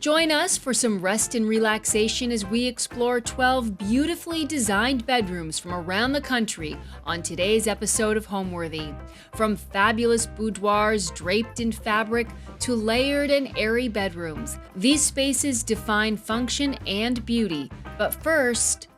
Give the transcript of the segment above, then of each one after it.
Join us for some rest and relaxation as we explore 12 beautifully designed bedrooms from around the country on today's episode of Homeworthy. From fabulous boudoirs draped in fabric to layered and airy bedrooms, these spaces define function and beauty. But first,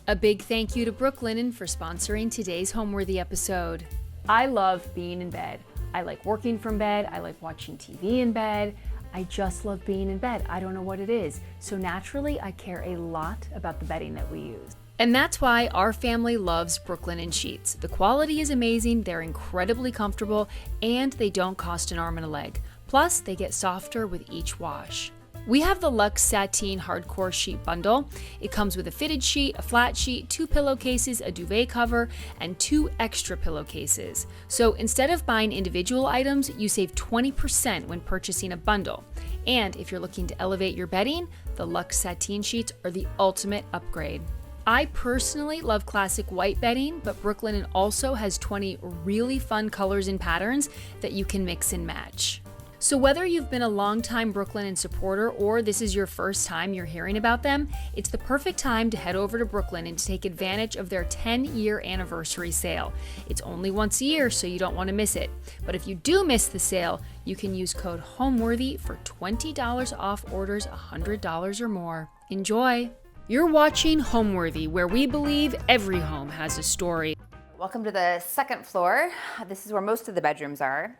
a big thank you to Brooklinen for sponsoring today's Homeworthy episode. I love being in bed. I like working from bed. I like watching TV in bed. I just love being in bed. I don't know what it is. So naturally, I care a lot about the bedding that we use. And that's why our family loves Brooklinen sheets. The quality is amazing, they're incredibly comfortable, and they don't cost an arm and a leg. Plus, they get softer with each wash. We have the Luxe Sateen Hardcore Sheet Bundle. It comes with a fitted sheet, a flat sheet, 2 pillowcases, a duvet cover, and 2 extra pillowcases. So instead of buying individual items, you save 20% when purchasing a bundle. And if you're looking to elevate your bedding, the Luxe Sateen sheets are the ultimate upgrade. I personally love classic white bedding, but Brooklinen also has 20 really fun colors and patterns that you can mix and match. So whether you've been a longtime Brooklinen supporter or this is your first time you're hearing about them, it's the perfect time to head over to Brooklinen to take advantage of their 10-year anniversary sale. It's only once a year, so you don't want to miss it. But if you do miss the sale, you can use code HOMEWORTHY for $20 off orders $100 or more. Enjoy! You're watching Homeworthy, where we believe every home has a story. Welcome to the second floor. This is where most of the bedrooms are.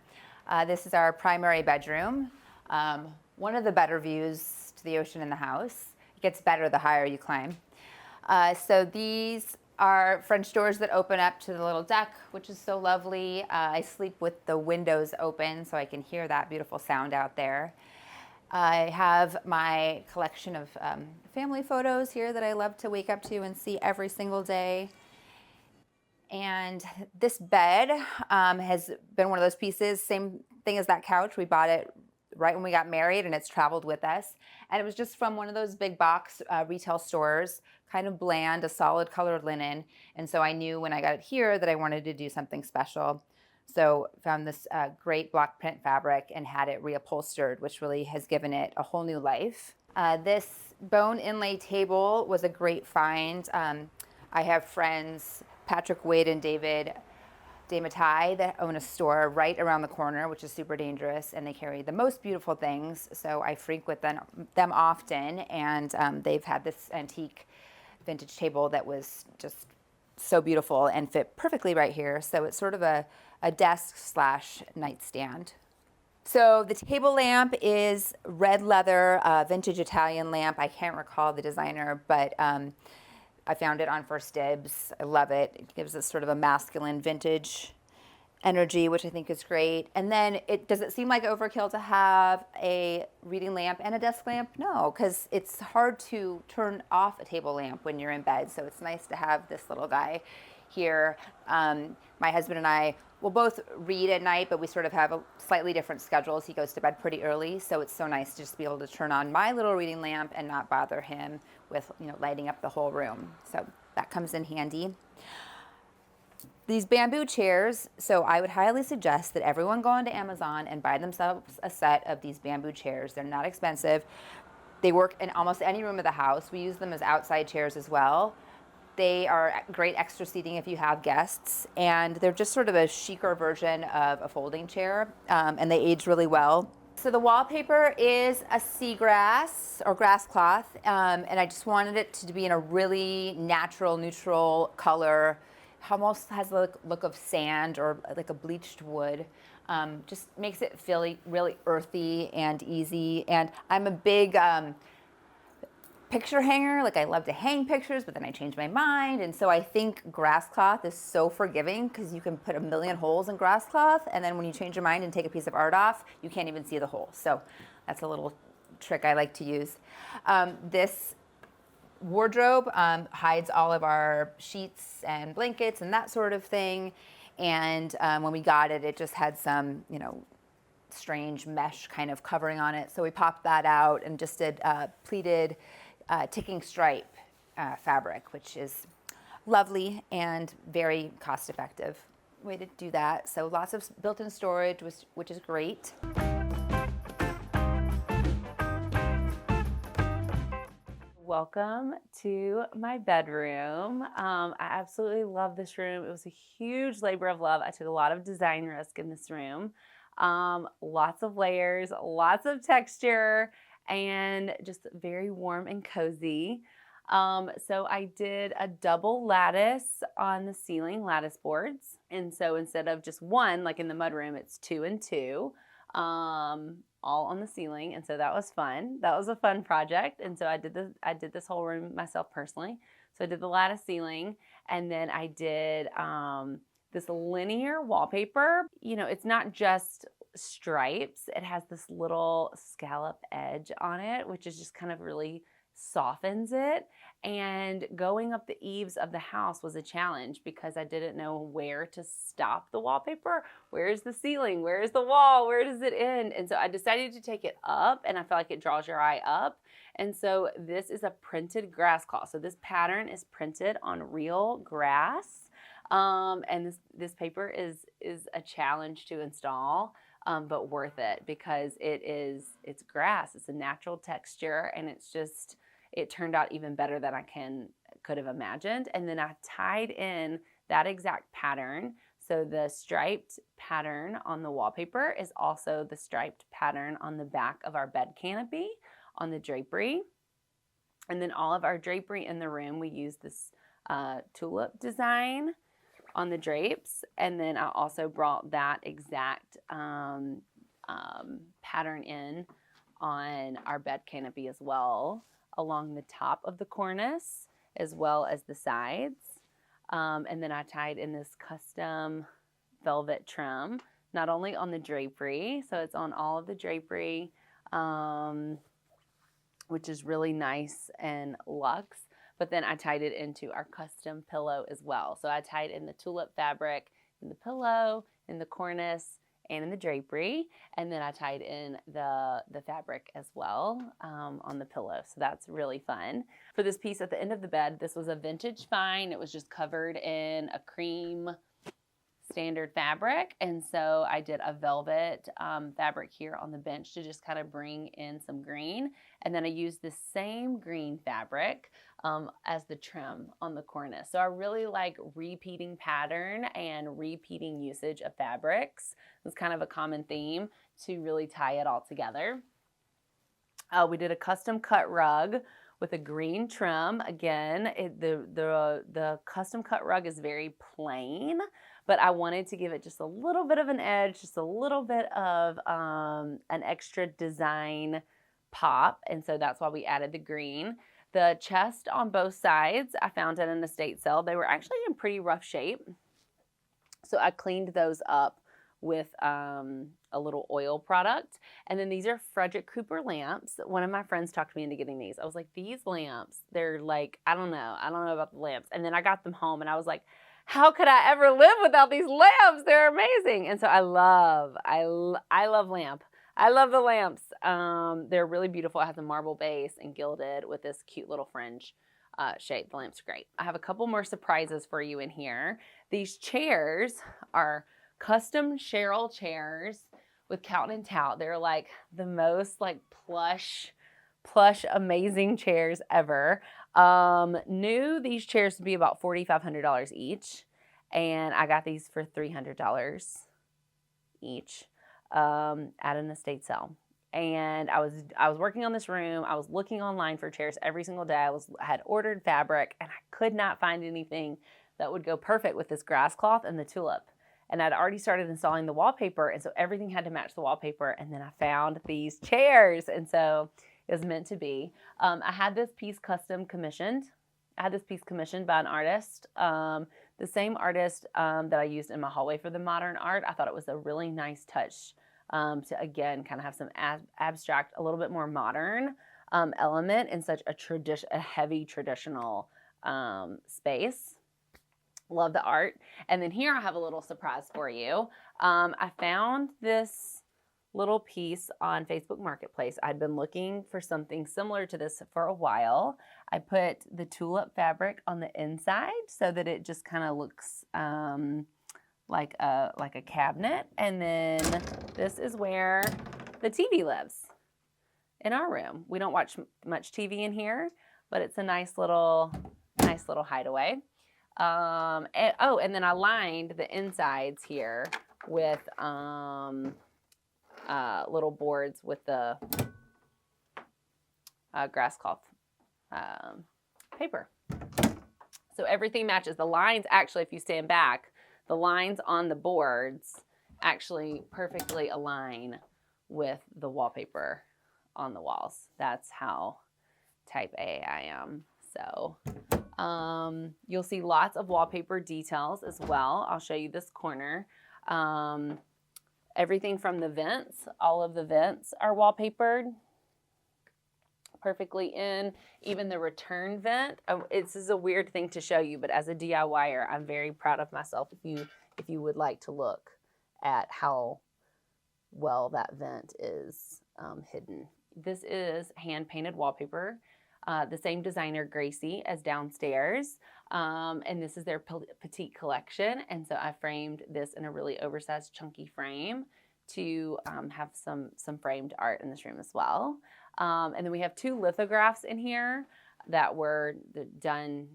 This is our primary bedroom. One of the better views to the ocean in the house. It gets better the higher you climb. So these are French doors that open up to the little deck, which is so lovely. I sleep with the windows open so I can hear that beautiful sound out there. I have my collection of family photos here that I love to wake up to and see every single day. And this bed has been one of those pieces, same thing as that couch. We bought it right when we got married and it's traveled with us. And it was just from one of those big box retail stores, kind of bland, a solid colored linen. And so I knew when I got it here that I wanted to do something special. So found this great block print fabric and had it reupholstered, which really has given it a whole new life. This bone inlay table was a great find. I have friends, Patrick Wade and David DeMattai, that own a store right around the corner, which is super dangerous, and they carry the most beautiful things. So I frequent them often, and they've had this antique vintage table that was just so beautiful and fit perfectly right here. So it's sort of a desk slash nightstand. So the table lamp is red leather, vintage Italian lamp. I can't recall the designer, but I found it on First Dibs. I love it. It gives us sort of a masculine vintage energy, which I think is great. And then does it seem like overkill to have a reading lamp and a desk lamp? No, because it's hard to turn off a table lamp when you're in bed. So it's nice to have this little guy here. My husband and I will both read at night, but we sort of have a slightly different schedules. He goes to bed pretty early, so it's so nice to just be able to turn on my little reading lamp and not bother him with, lighting up the whole room. So that comes in handy. These bamboo chairs, so I would highly suggest that everyone go onto Amazon and buy themselves a set of these bamboo chairs. They're not expensive. They work in almost any room of the house. We use them as outside chairs as well. They are great extra seating if you have guests, and they're just sort of a chicer version of a folding chair, and they age really well. So the wallpaper is a seagrass or grass cloth, and I just wanted it to be in a really natural, neutral color. Almost has the look of sand or like a bleached wood. Just makes it feel really earthy and easy. And I'm a big picture hanger. Like, I love to hang pictures, but then I change my mind. And so I think grass cloth is so forgiving because you can put a million holes in grass cloth, and then when you change your mind and take a piece of art off, you can't even see the hole. So that's a little trick I like to use. This wardrobe hides all of our sheets and blankets and that sort of thing. And when we got it, it just had some, strange mesh kind of covering on it. So we popped that out and just did pleated ticking stripe fabric, which is lovely and very cost effective way to do that. So lots of built-in storage, which is great. welcome to my bedroom. I absolutely love this room. It was a huge labor of love. I took a lot of design risk in this room. Lots of layers, lots of texture, and just very warm and cozy. So I did a double lattice on the ceiling, lattice boards. And so instead of just one, like in the mudroom, it's 2 and 2. All on the ceiling, and so that was fun. That was a fun project, and so I did this whole room myself personally. So I did the lattice ceiling, and then I did this linear wallpaper. You know, it's not just stripes. It has this little scallop edge on it, which is just kind of really softens it. And going up the eaves of the house was a challenge because I didn't know where to stop the wallpaper. Where's the ceiling? Where's the wall? Where does it end? And so I decided to take it up, and I feel like it draws your eye up. And so this is a printed grass cloth. So this pattern is printed on real grass. And this paper is a challenge to install, but worth it because it's grass. It's a natural texture, and it turned out even better than I could have imagined. And then I tied in that exact pattern. So the striped pattern on the wallpaper is also the striped pattern on the back of our bed canopy on the drapery. And then all of our drapery in the room, we use this tulip design on the drapes. And then I also brought that exact pattern in on our bed canopy as well, along the top of the cornice as well as the sides. And then I tied in this custom velvet trim, not only on the drapery, so it's on all of the drapery, which is really nice and luxe, but then I tied it into our custom pillow as well. So I tied in the tulip fabric in the pillow, in the cornice, and in the drapery, and then I tied in the fabric as well on the pillow. So that's really fun. For this piece at the end of the bed, this was a vintage find. It was just covered in a cream standard fabric, and so I did a velvet fabric here on the bench to just kind of bring in some green, and then I used the same green fabric as the trim on the cornice. So I really like repeating pattern and repeating usage of fabrics. It's kind of a common theme to really tie it all together. We did a custom cut rug with a green trim. Again, the custom cut rug is very plain, but I wanted to give it just a little bit of an edge, just a little bit of an extra design pop, and so that's why we added the green. The chest on both sides, I found at an estate sale. They were actually in pretty rough shape, so I cleaned those up with a little oil product. And then these are Frederick Cooper lamps. One of my friends talked me into getting these. I was like, these lamps, they're like, I don't know about the lamps. And then I got them home and I was like, how could I ever live without these lamps? They're amazing. And so I love lamp. I love the lamps. They're really beautiful. I have the marble base and gilded with this cute little fringe shape. The lamps are great. I have a couple more surprises for you in here. These chairs are custom Cheryl chairs with Count and Tout. They're like the most like plush, amazing chairs ever. Knew these chairs to be about $4,500 each, and I got these for $300 each at an estate sale. And I was working on this room. I was looking online for chairs every single day. I had ordered fabric, and I could not find anything that would go perfect with this grass cloth and the tulip. And I'd already started installing the wallpaper, and so everything had to match the wallpaper. And then I found these chairs, and so it was meant to be. I had this piece custom commissioned. I had this piece commissioned by an artist, the same artist that I used in my hallway for the modern art. I thought it was a really nice touch to, again, kind of have some abstract, a little bit more modern element in such a heavy traditional space. Love the art. And then here I have a little surprise for you. I found this little piece on Facebook Marketplace. I'd been looking for something similar to this for a while. I put the tulip fabric on the inside so that it just kind of looks like a cabinet. And then this is where the TV lives in our room. We don't watch much TV in here, but it's a nice little hideaway. And then I lined the insides here with little boards with the grass cloth paper. So everything matches. The lines, actually, if you stand back, the lines on the boards actually perfectly align with the wallpaper on the walls. That's how type A I am. So you'll see lots of wallpaper details as well. I'll show you this corner. Everything from the vents, all of the vents are wallpapered perfectly in. Even the return vent. This is a weird thing to show you, but as a DIYer, I'm very proud of myself if you would like to look at how well that vent is hidden. This is hand-painted wallpaper. The same designer, Gracie, as downstairs. And this is their petite collection. And so I framed this in a really oversized, chunky frame to have some framed art in this room as well. And then we have 2 lithographs in here that were done,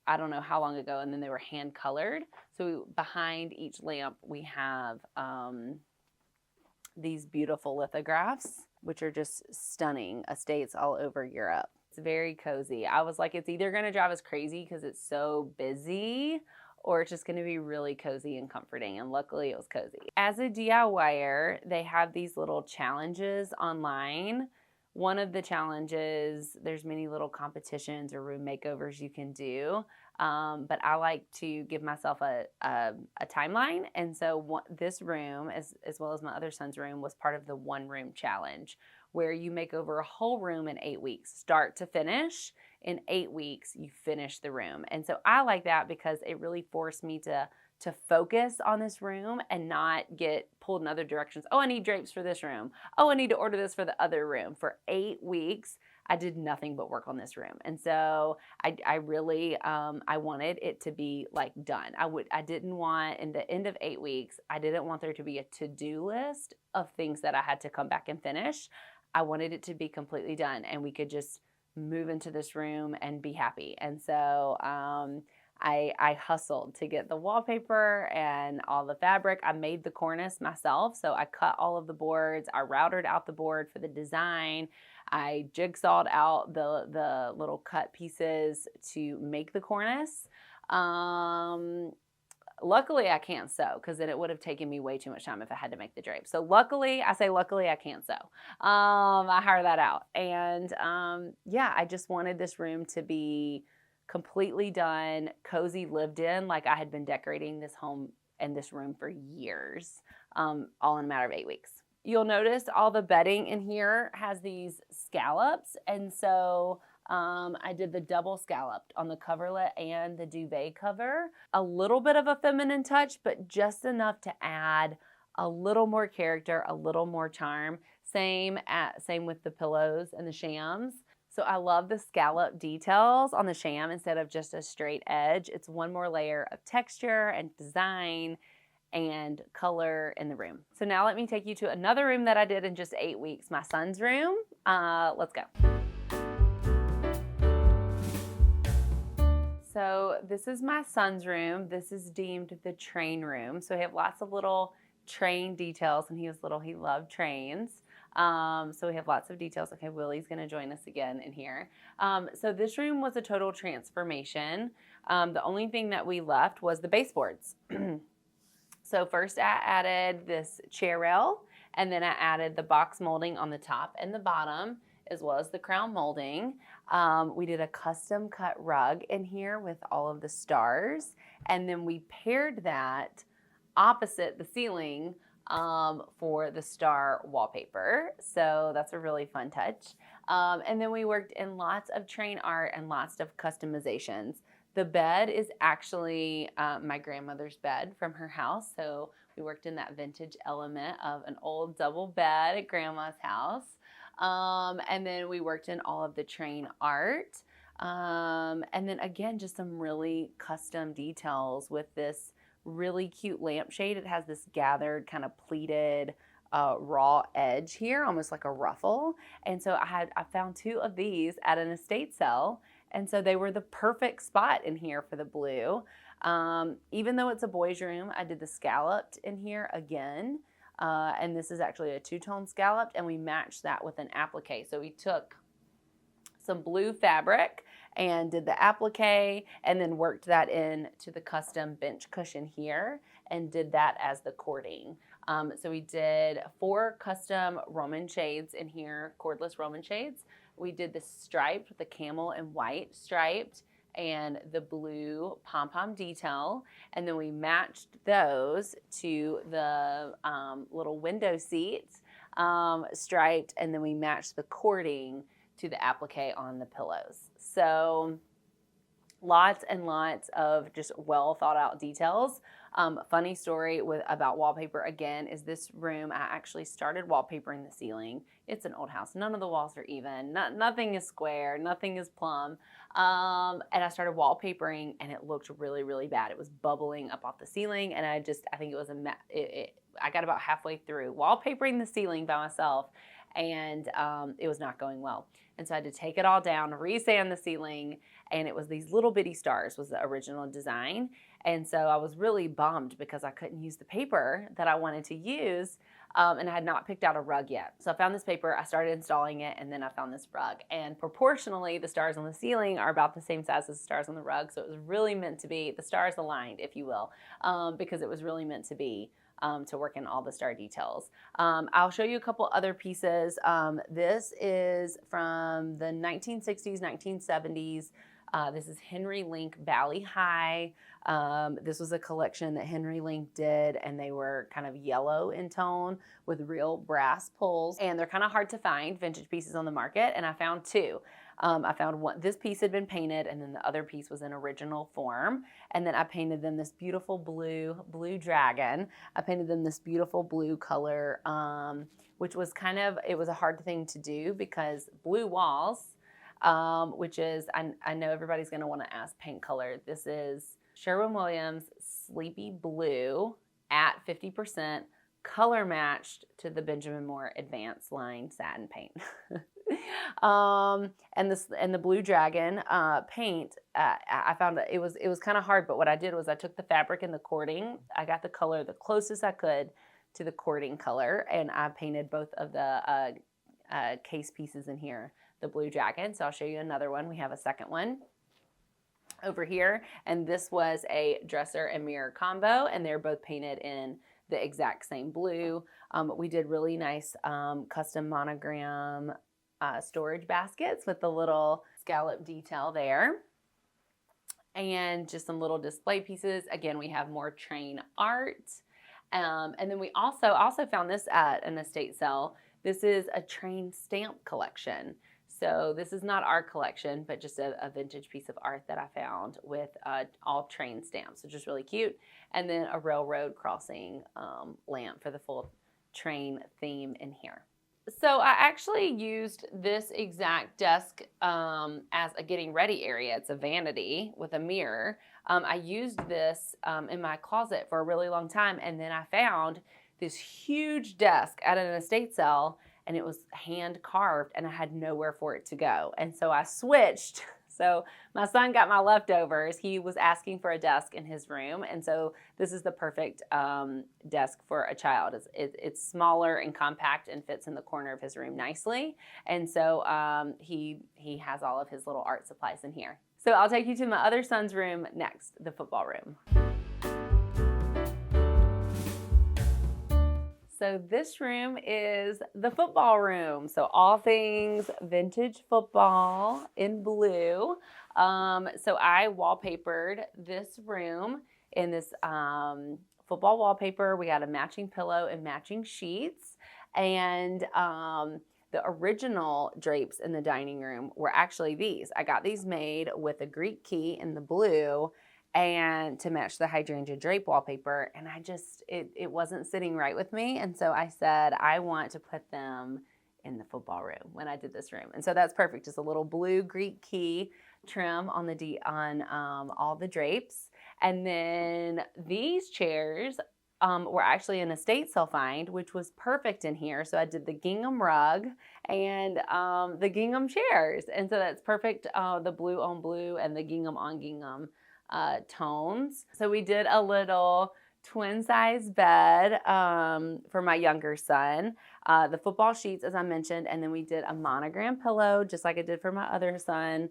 I don't know how long ago, and then they were hand colored. So behind each lamp, we have these beautiful lithographs, which are just stunning estates all over Europe. It's very cozy. I was like, it's either going to drive us crazy because it's so busy, or it's just going to be really cozy and comforting. And luckily it was cozy. As a DIYer, they have these little challenges online. One of the challenges, there's many little competitions or room makeovers you can do. But I like to give myself a timeline. And so this room, as well as my other son's room, was part of the 1 room challenge, where you make over a whole room in 8 weeks, start to finish. In 8 weeks, you finish the room. And so I like that because it really forced me to focus on this room and not get pulled in other directions. Oh, I need drapes for this room. Oh, I need to order this for the other room. For 8 weeks, I did nothing but work on this room. And so I really, I wanted it to be like done. I didn't want, in the end of 8 weeks, I didn't want there to be a to-do list of things that I had to come back and finish. I wanted it to be completely done and we could just move into this room and be happy. And so I hustled to get the wallpaper and all the fabric. I made the cornice myself. So I cut all of the boards. I routed out the board for the design. I jigsawed out the little cut pieces to make the cornice. Luckily, I can't sew because then it would have taken me way too much time if I had to make the drape. So luckily, I can't sew. I hired that out. And yeah, I just wanted this room to be completely done, cozy, lived in, like I had been decorating this home and this room for years, all in a matter of 8 weeks. You'll notice all the bedding in here has these scallops. And so I did the double scalloped on the coverlet and the duvet cover. A little bit of a feminine touch, but just enough to add a little more character, a little more charm. Same with the pillows and the shams. So I love the scallop details on the sham instead of just a straight edge. It's one more layer of texture and design and color in the room. So now let me take you to another room that I did in just 8 weeks, my son's room. Let's go. So this is my son's room. This is deemed the train room. So we have lots of little train details. When he was little, he loved trains. So we have lots of details. Okay, Willie's gonna join us again in here. So this room was a total transformation. The only thing that we left was the baseboards. So first I added this chair rail, and then I added the box molding on the top and the bottom, as well as the crown molding. We did a custom cut rug in here with all of the stars, and then we paired that opposite the ceiling for the star wallpaper. So that's a really fun touch. And then we worked in lots of train art and lots of customizations. The bed is actually my grandmother's bed from her house. So we worked in that vintage element of an old double bed at grandma's house. And then we worked in all of the train art. And then again, just some really custom details with this really cute lampshade. It has this gathered kind of pleated raw edge here, almost like a ruffle. And so I found 2 of these at an estate sale. And so they were the perfect spot in here for the blue. Even though it's a boys' room, I did the scalloped in here again. And this is actually a 2-tone scalloped, and we matched that with an applique. So we took some blue fabric and did the applique and then worked that in to the custom bench cushion here and did that as the cording. So we did 4 custom Roman shades in here, cordless Roman shades. We did the striped, the camel and white striped, and the blue pom-pom detail, and then we matched those to the little window seats striped, and then we matched the cording to the applique on the pillows. So lots and lots of just well thought out details. Funny story about wallpaper again is this room, I actually started wallpapering the ceiling. It's an old house. None of the walls are even. Nothing is square. Nothing is plumb. And I started wallpapering and it looked really, really bad. It was bubbling up off the ceiling and I think it was I got about halfway through wallpapering the ceiling by myself and it was not going well. And so I had to take it all down, resand the ceiling, and it was these little bitty stars was the original design. And so I was really bummed because I couldn't use the paper that I wanted to use, and I had not picked out a rug yet. So I found this paper, I started installing it, and then I found this rug. And proportionally, the stars on the ceiling are about the same size as the stars on the rug, so it was really meant to be, the stars aligned, if you will, because it was really meant to be to work in all the star details. I'll show you a couple other pieces. This is from the 1960s, 1970s. This is Henry Link Valley High. This was a collection that Henry Link did, and they were kind of yellow in tone with real brass pulls. And they're kind of hard to find, vintage pieces on the market, and I found 2. I found one, this piece had been painted, and then the other piece was in original form. And then I painted them this beautiful blue dragon. I painted them this beautiful blue color, which was it was a hard thing to do because blue walls, which is, I know everybody's gonna wanna ask paint color. This is Sherwin-Williams Sleepy Blue at 50%, color matched to the Benjamin Moore Advanced Line Satin Paint. And the blue dragon paint, I found that it was kind of hard, but what I did was I took the fabric and the cording, I got the color the closest I could to the cording color, and I painted both of the case pieces in here, the blue dragon. So I'll show you another one. We have a second one over here, and this was a dresser and mirror combo, and they're both painted in the exact same blue. We did really nice custom monogram storage baskets with the little scallop detail there, and just some little display pieces. Again, we have more train art, and then we also found this at an estate sale. This is a train stamp collection. So this is not our collection, but just a vintage piece of art that I found with all train stamps, which is really cute. And then a railroad crossing lamp for the full train theme in here. So I actually used this exact desk as a getting ready area. It's a vanity with a mirror. I used this in my closet for a really long time, and then I found this huge desk at an estate sale, and it was hand carved, and I had nowhere for it to go. And so I switched. So my son got my leftovers. He was asking for a desk in his room, and so this is the perfect desk for a child. It's smaller and compact and fits in the corner of his room nicely. And so he has all of his little art supplies in here. So I'll take you to my other son's room next, the football room. So this room is the football room. So all things vintage football in blue. So I wallpapered this room in this football wallpaper. We got a matching pillow and matching sheets. And the original drapes in the dining room were actually these. I got these made with a Greek key in the blue and to match the hydrangea drape wallpaper, and it wasn't sitting right with me, and so I said I want to put them in the football room when I did this room. And so that's perfect, just a little blue Greek key trim on all the drapes. And then these chairs were actually an estate sale find, which was perfect in here. So I did the gingham rug and the gingham chairs. And so that's perfect, the blue on blue and the gingham on gingham tones. So we did a little twin size bed for my younger son, the football sheets, as I mentioned, and then we did a monogram pillow, just like I did for my other son,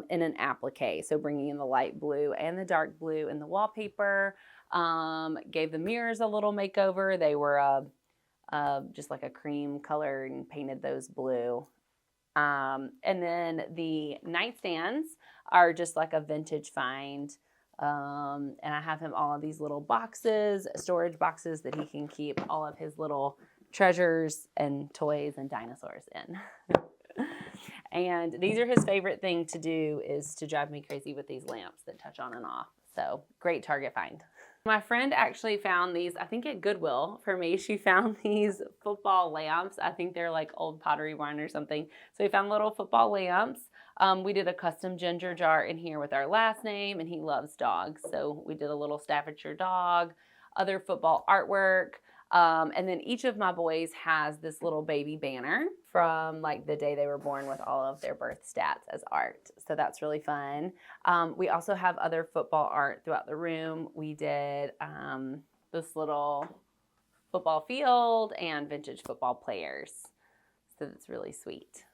in an applique. So bringing in the light blue and the dark blue in the wallpaper. Gave the mirrors a little makeover. They were just like a cream color and painted those blue. And then the nightstands are just like a vintage find. And I have him all of these little boxes, storage boxes that he can keep all of his little treasures and toys and dinosaurs in. And these are his favorite thing to do, is to drive me crazy with these lamps that touch on and off. So great Target find. My friend actually found these, I think at Goodwill for me. She found these football lamps. I think they're like old Pottery Barn or something. So we found little football lamps. We did a custom ginger jar in here with our last name, and he loves dogs. So we did a little Staffordshire dog, other football artwork. And then each of my boys has this little baby banner from like the day they were born with all of their birth stats as art. So that's really fun. We also have other football art throughout the room. We did this little football field and vintage football players. So that's really sweet.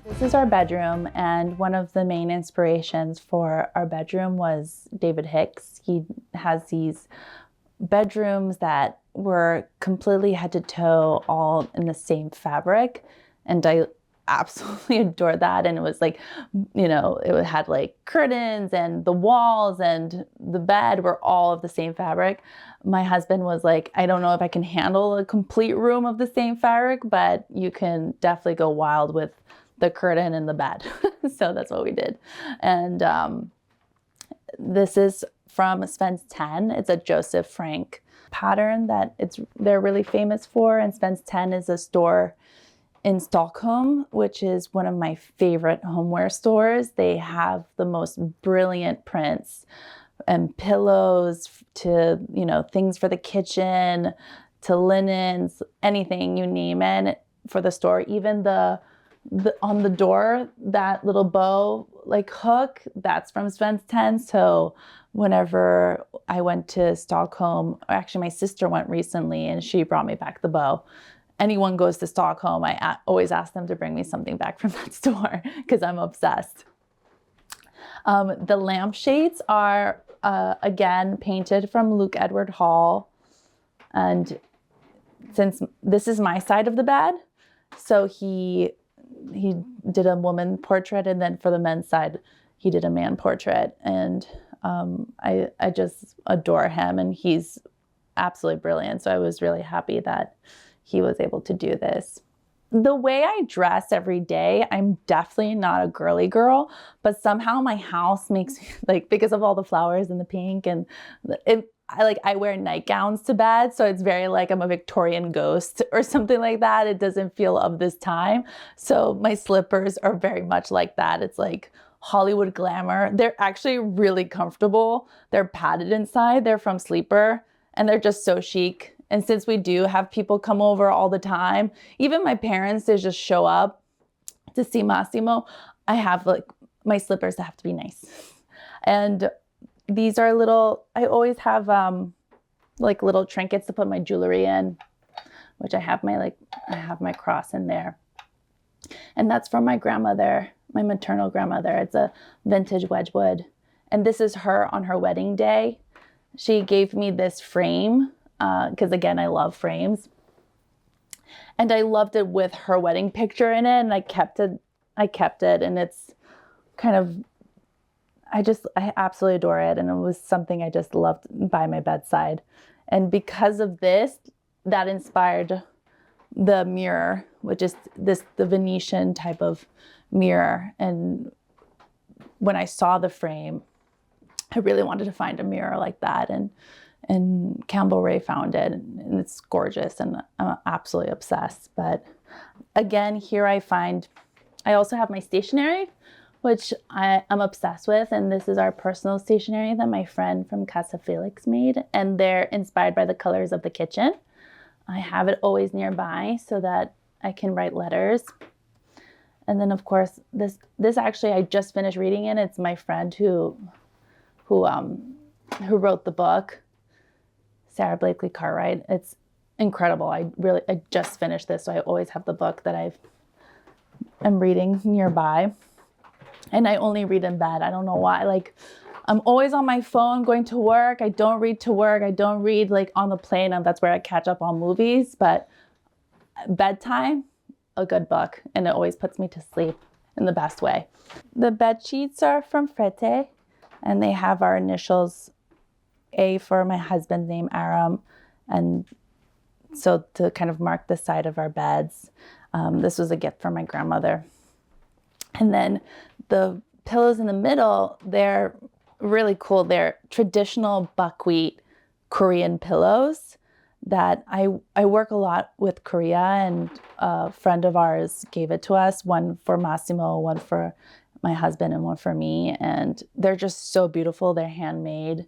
This is our bedroom, and one of the main inspirations for our bedroom was David Hicks. He has these bedrooms that were completely head to toe all in the same fabric, and I absolutely adored that. And it was like, you know, it had like curtains, and the walls and the bed were all of the same fabric. My husband was like, I don't know if I can handle a complete room of the same fabric, but you can definitely go wild with the curtain and the bed. So that's what we did. And this is from Sven's 10. It's a Joseph Frank pattern that they're really famous for. And Sven's 10 is a store in Stockholm, which is one of my favorite homeware stores. They have the most brilliant prints and pillows to, you know, things for the kitchen, to linens, anything you name it for the store. Even the on the door, that little bow like hook, that's from Sven's 10. So whenever I went to Stockholm, actually my sister went recently and she brought me back the bow. Anyone goes to Stockholm, I always ask them to bring me something back from that store because I'm obsessed. The lampshades are again painted from Luke Edward Hall. And since this is my side of the bed, so he did a woman portrait, and then for the men's side, he did a man portrait. And I just adore him, and he's absolutely brilliant. So I was really happy that he was able to do this. The way I dress every day, I'm definitely not a girly girl, but somehow my house makes me, like, because of all the flowers and the pink, and I wear nightgowns to bed, so it's very like I'm a Victorian ghost or something like that. It doesn't feel of this time. So my slippers are very much like that. It's like Hollywood glamour. They're actually really comfortable. They're padded inside. They're from Sleeper, and they're just so chic. And since we do have people come over all the time, even my parents, they just show up to see Massimo. I have like my slippers that have to be nice. And these are little, I always have like little trinkets to put my jewelry in, which I have my cross in there. And that's from my grandmother, my maternal grandmother. It's a vintage Wedgwood. And this is her on her wedding day. She gave me this frame because again, I love frames. And I loved it with her wedding picture in it, and I kept it, and it's kind of, I absolutely adore it. And it was something I just loved by my bedside. And because of this, that inspired the mirror, which is the Venetian type of mirror. And when I saw the frame, I really wanted to find a mirror like that. And Campbell Ray found it, and it's gorgeous, and I'm absolutely obsessed. But again, here I also have my stationery, which I'm obsessed with. And this is our personal stationery that my friend from Casa Felix made. And they're inspired by the colors of the kitchen. I have it always nearby so that I can write letters. And then, of course, this actually, I just finished reading it. It's my friend who wrote the book, Sarah Blakely Cartwright. It's incredible. I just finished this, so I always have the book that I'm reading nearby. And I only read in bed. I don't know why. Like, I'm always on my phone going to work. I don't read to work. I don't read like on the plane, and that's where I catch up on movies. But bedtime, a good book, and it always puts me to sleep in the best way. The bed sheets are from Frete, and they have our initials, A for my husband's name, Aram, and so to kind of mark the side of our beds. This was a gift from my grandmother. And then the pillows in the middle, they're really cool. They're traditional buckwheat Korean pillows that I work a lot with Korea, and a friend of ours gave it to us, one for Massimo, one for my husband, and one for me. And they're just so beautiful. They're handmade,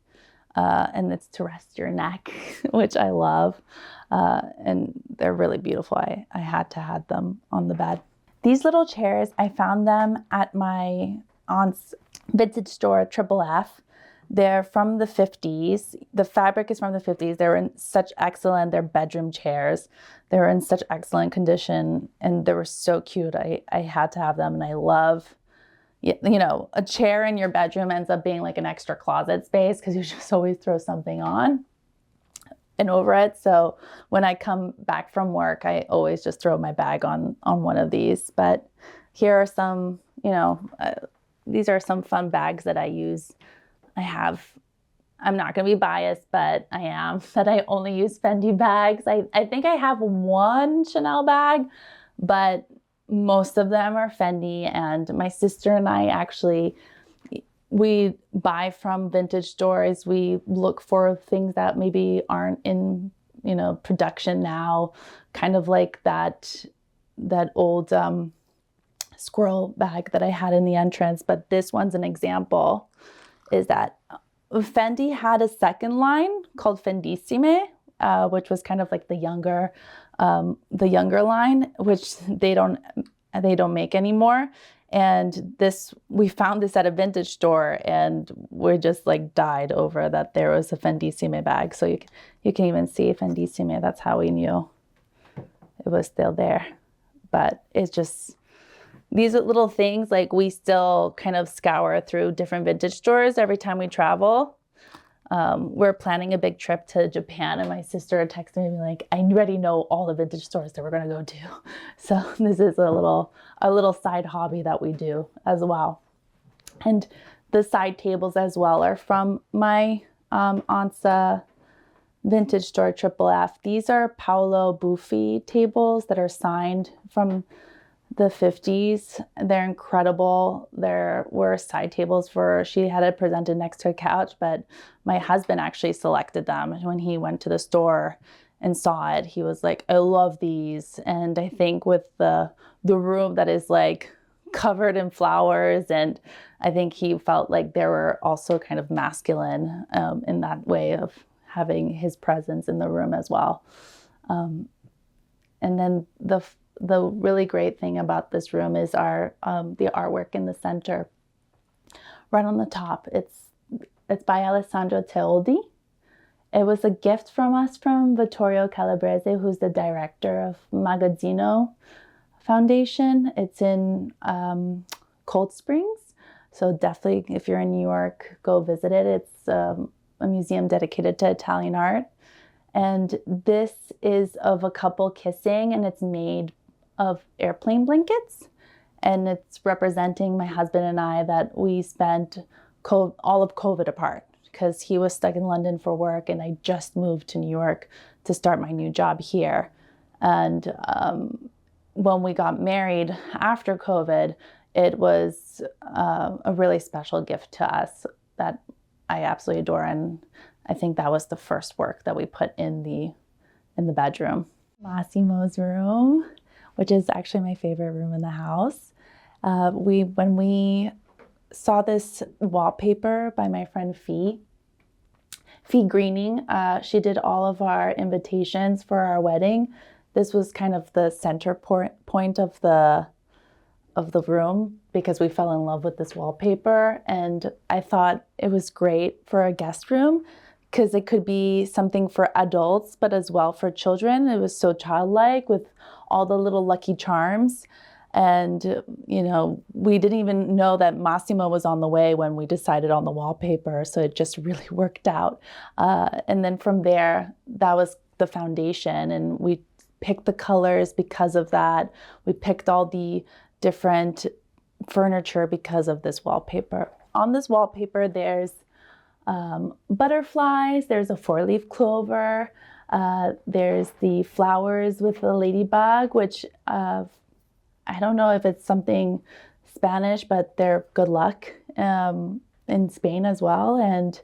and it's to rest your neck, which I love. And they're really beautiful. I had to have them on the bed. These little chairs, I found them at my aunt's vintage store, Triple F. They're from the 50s. The fabric is from the 50s. They're they're bedroom chairs. They were in such excellent condition, and they were so cute. I had to have them, and I love, a chair in your bedroom ends up being like an extra closet space because you just always throw something on and over it. So when I come back from work, I always just throw my bag on one of these. But here are some, these are some fun bags that I use. I'm not going to be biased, but I am, that I only use Fendi bags. I think I have one Chanel bag, but most of them are Fendi. And my sister and I actually, we buy from vintage stores. We look for things that maybe aren't in, production now, kind of like that old squirrel bag that I had in the entrance. But this one's an example, is that Fendi had a second line called Fendissime, which was kind of like the younger line, which they don't make anymore. And we found this at a vintage store, and we just like died over that there was a Fendissime bag. So you can even see Fendissime. That's how we knew it was still there. But it's just, these are little things, like we still kind of scour through different vintage stores every time we travel. We're planning a big trip to Japan, and my sister texted me like, I already know all the vintage stores that we're going to go to. So this is a little side hobby that we do as well. And the side tables as well are from my aunt's vintage store, Triple F. These are Paolo Buffi tables that are signed from the 50s. They're incredible. There were side tables she had it presented next to a couch, but my husband actually selected them. When he went to the store and saw it, he was like, I love these. And I think with the room that is like covered in flowers, and I think he felt like they were also kind of masculine in that way of having his presence in the room as well. And then the really great thing about this room is the artwork in the center, right on the top. It's by Alessandro Teoldi. It was a gift from us from Vittorio Calabrese, who's the director of Magazzino Foundation. It's in Cold Springs, so definitely if you're in New York, go visit it. It's a museum dedicated to Italian art. And this is of a couple kissing, and it's made of airplane blankets. And it's representing my husband and I that we spent all of COVID apart, because he was stuck in London for work, and I just moved to New York to start my new job here. And when we got married after COVID, it was a really special gift to us that I absolutely adore. And I think that was the first work that we put in the bedroom. Massimo's room, which is actually my favorite room in the house. When we saw this wallpaper by my friend Fee Greening. She did all of our invitations for our wedding. This was kind of the center point of the room because we fell in love with this wallpaper, and I thought it was great for a guest room because it could be something for adults but as well for children. It was so childlike with all the little Lucky Charms. And, you know, we didn't even know that Massimo was on the way when we decided on the wallpaper. So it just really worked out. And then from there, that was the foundation. And we picked the colors because of that. We picked all the different furniture because of this wallpaper. On this wallpaper, there's butterflies, there's a 4-leaf clover, there's the flowers with the ladybug, which I don't know if it's something Spanish, but they're good luck in Spain as well. And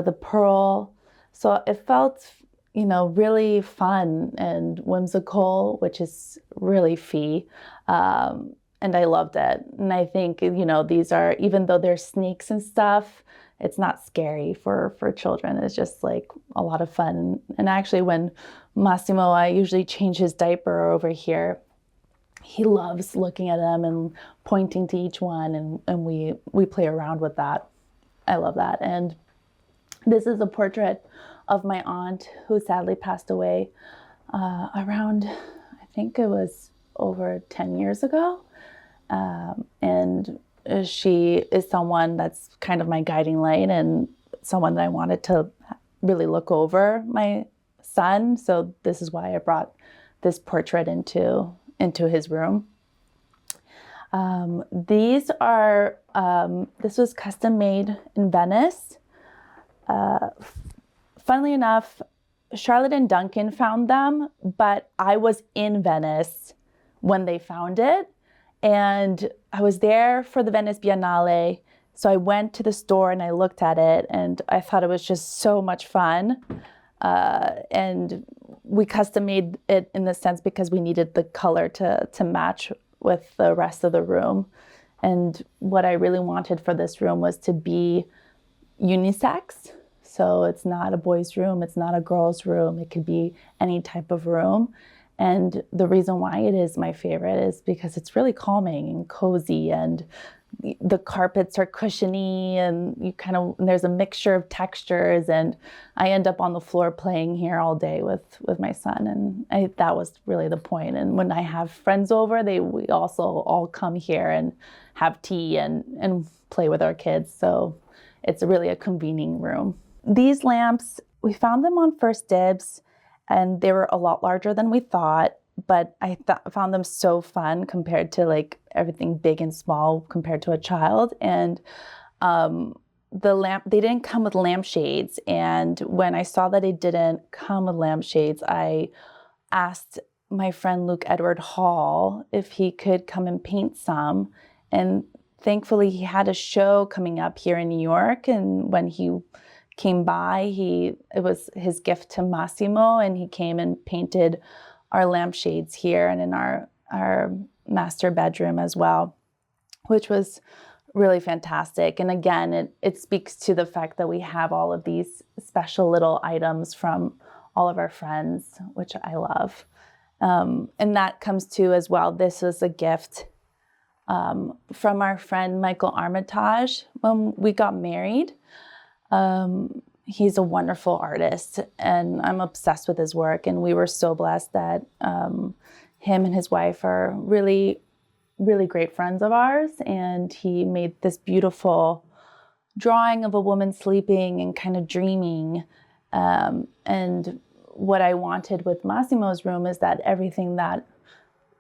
the pearl. So it felt, you know, really fun and whimsical, which is really Fee. And I loved it. And I think, you know, these are, even though they're snakes and stuff, it's not scary for children. It's just like a lot of fun. And actually when Massimo, I usually change his diaper over here, he loves looking at them and pointing to each one, and we play around with that. I love that. And this is a portrait of my aunt who sadly passed away around, I think it was over 10 years ago. And she is someone that's kind of my guiding light and someone that I wanted to really look over my son. So this is why I brought this portrait into his room. These are, this was custom made in Venice. Funnily enough, Charlotte and Duncan found them, but I was in Venice when they found it. And I was there for the Venice Biennale. So I went to the store and I looked at it and I thought it was just so much fun. And we custom made it in the sense because we needed the color to match with the rest of the room. And what I really wanted for this room was to be unisex. So it's not a boy's room, it's not a girl's room, it could be any type of room. And the reason why it is my favorite is because it's really calming and cozy, and the carpets are cushiony, and there's a mixture of textures, and I end up on the floor playing here all day with my son, and that was really the point. And when I have friends over, we also all come here and have tea and play with our kids. So it's really a convening room. These lamps, we found them on First Dibs, and they were a lot larger than we thought, but I found them so fun compared to like everything big and small compared to a child. And they didn't come with lampshades. And when I saw that it didn't come with lampshades, I asked my friend Luke Edward Hall if he could come and paint some. And thankfully he had a show coming up here in New York. And when he came by, it was his gift to Massimo, and he came and painted our lampshades here and in our master bedroom as well, which was really fantastic. And again, it speaks to the fact that we have all of these special little items from all of our friends, which I love. And that comes to as well, this was a gift from our friend Michael Armitage when we got married. He's a wonderful artist, and I'm obsessed with his work. And we were so blessed that him and his wife are really, really great friends of ours. And he made this beautiful drawing of a woman sleeping and kind of dreaming. And what I wanted with Massimo's room is that everything that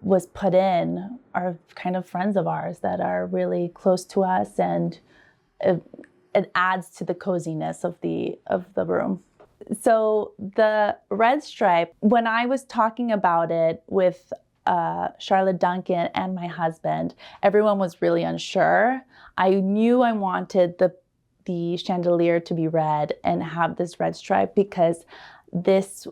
was put in are kind of friends of ours that are really close to us, and it adds to the coziness of the room. So the red stripe, when I was talking about it with Charlotte Duncan and my husband, everyone was really unsure. I knew I wanted the chandelier to be red and have this red stripe because this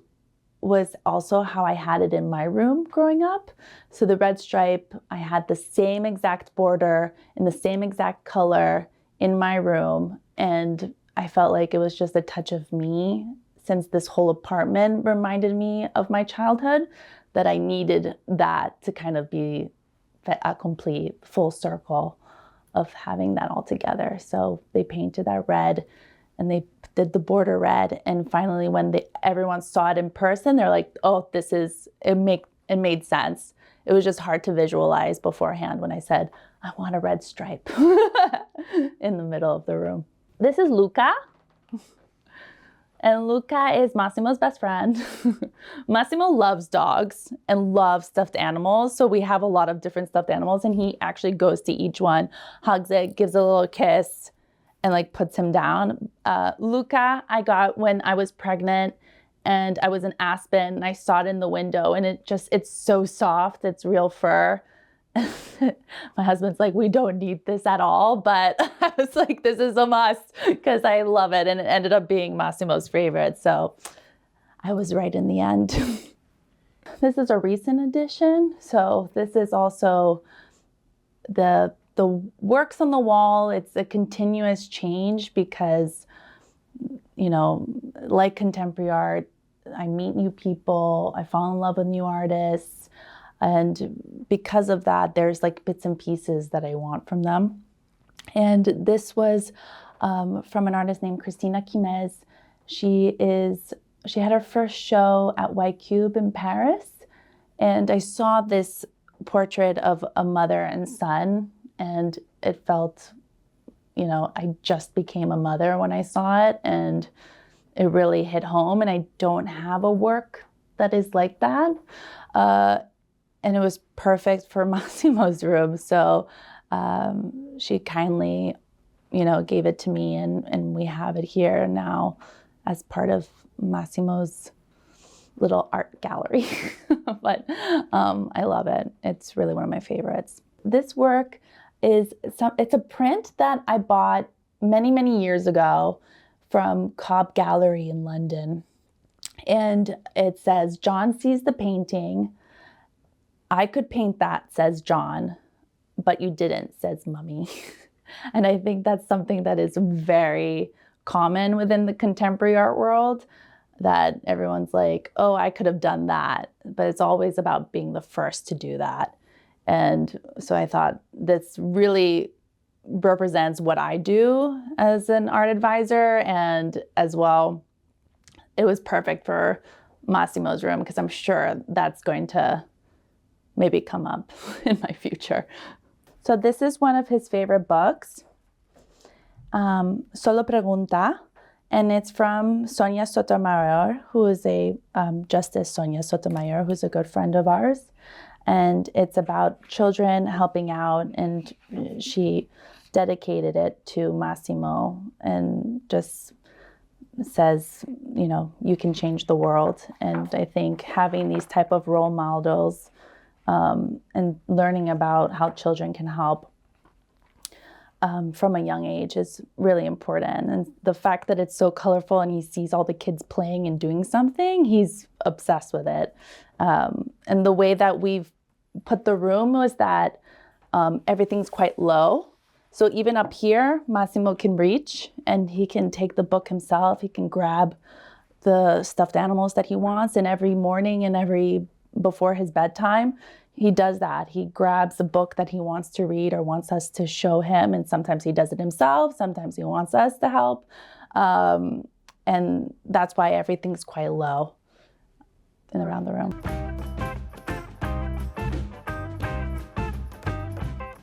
was also how I had it in my room growing up. So the red stripe, I had the same exact border in the same exact color in my room. And I felt like it was just a touch of me, since this whole apartment reminded me of my childhood, that I needed that to kind of be a complete full circle of having that all together. So they painted that red and they did the border red. And finally, when everyone saw it in person, they're like, oh, it made sense. It was just hard to visualize beforehand when I said, I want a red stripe in the middle of the room. This is Luca. And Luca is Massimo's best friend. Massimo loves dogs and loves stuffed animals. So we have a lot of different stuffed animals, and he actually goes to each one, hugs it, gives a little kiss, and like puts him down. Luca, I got when I was pregnant, and I was in Aspen, and I saw it in the window, and it's so soft. It's real fur. My husband's like, we don't need this at all, but I was like, this is a must because I love it, and it ended up being Massimo's favorite, so I was right in the end. This is a recent addition, so this is also the works on the wall. It's a continuous change because, you know, like contemporary art, I meet new people, I fall in love with new artists. And because of that, there's like bits and pieces that I want from them. And this was from an artist named Cristina Quimez. She had her first show at White Cube in Paris. And I saw this portrait of a mother and son, and it felt, you know, I just became a mother when I saw it, and it really hit home. And I don't have a work that is like that. And it was perfect for Massimo's room. So she kindly, you know, gave it to me, and we have it here now as part of Massimo's little art gallery. But I love it. It's really one of my favorites. This work it's a print that I bought many, many years ago from Cobb Gallery in London. And it says, John sees the painting. I could paint that, says John, but you didn't, says Mummy. And I think that's something that is very common within the contemporary art world, that everyone's like, oh, I could have done that. But it's always about being the first to do that. And so I thought this really represents what I do as an art advisor, and as well, it was perfect for Massimo's room because I'm sure that's going to maybe come up in my future. So this is one of his favorite books, Solo Pregunta, and it's from Sonia Sotomayor, who is Justice Sonia Sotomayor, who's a good friend of ours. And it's about children helping out, and she dedicated it to Massimo and just says, you know, you can change the world. And I think having these type of role models and learning about how children can help from a young age is really important. And the fact that it's so colorful and he sees all the kids playing and doing something, he's obsessed with it. And the way that we've put the room was that everything's quite low. So even up here, Massimo can reach and he can take the book himself. He can grab the stuffed animals that he wants. And every morning and before his bedtime, he does that. He grabs a book that he wants to read or wants us to show him. And sometimes he does it himself. Sometimes he wants us to help. And that's why everything's quite low and around the room.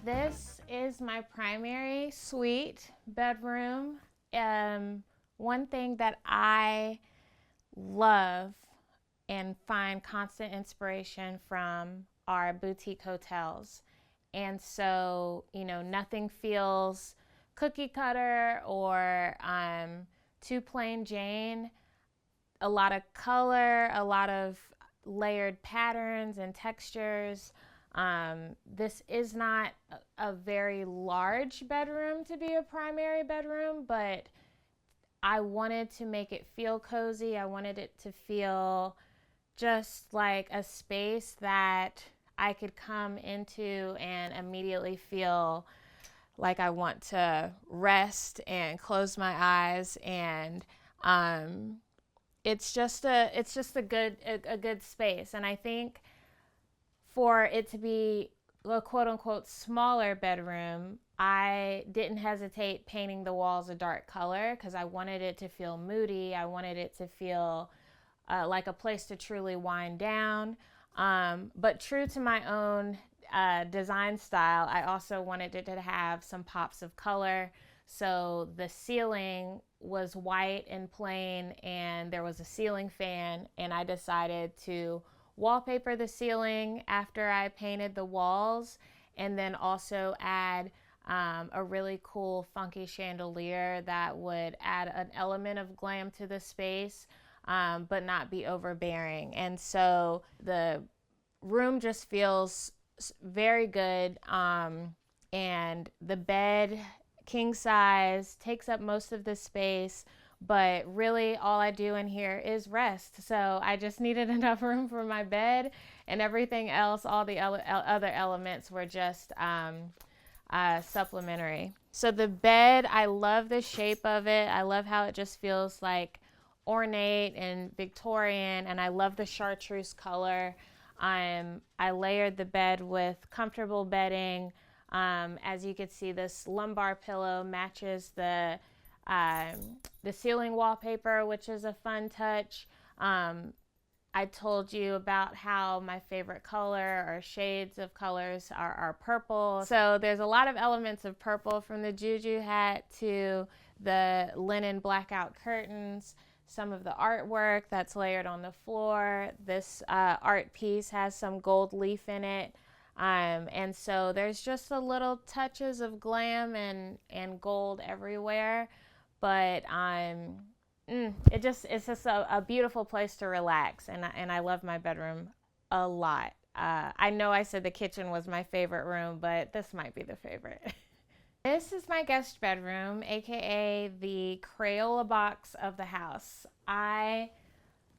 This is my primary suite bedroom. One thing that I love and find constant inspiration from are boutique hotels. And so, you know, nothing feels cookie cutter or too plain Jane. A lot of color, a lot of layered patterns and textures. This is not a very large bedroom to be a primary bedroom, but I wanted to make it feel cozy. I wanted it to feel just like a space that I could come into and immediately feel like I want to rest and close my eyes, and it's just a good space. And I think for it to be a quote unquote smaller bedroom, I didn't hesitate painting the walls a dark color because I wanted it to feel moody. I wanted it to feel like a place to truly wind down. But true to my own design style, I also wanted it to have some pops of color. So the ceiling was white and plain, and there was a ceiling fan, and I decided to wallpaper the ceiling after I painted the walls, and then also add a really cool funky chandelier that would add an element of glam to the space, but not be overbearing. And so the room just feels very good, and the bed, king size, takes up most of the space, but really all I do in here is rest. So I just needed enough room for my bed, and everything else, all the other elements were just supplementary. So the bed, I love the shape of it. I love how it just feels like ornate and Victorian, and I love the chartreuse color. I layered the bed with comfortable bedding. As you can see, this lumbar pillow matches the ceiling wallpaper, which is a fun touch. I told you about how my favorite color or shades of colors are purple. So there's a lot of elements of purple, from the juju hat to the linen blackout curtains, some of the artwork that's layered on the floor. This art piece has some gold leaf in it. And so there's just a little touches of glam and gold everywhere. But it's just a beautiful place to relax, and I love my bedroom a lot. I know I said the kitchen was my favorite room, but this might be the favorite. This is my guest bedroom, aka the Crayola box of the house. I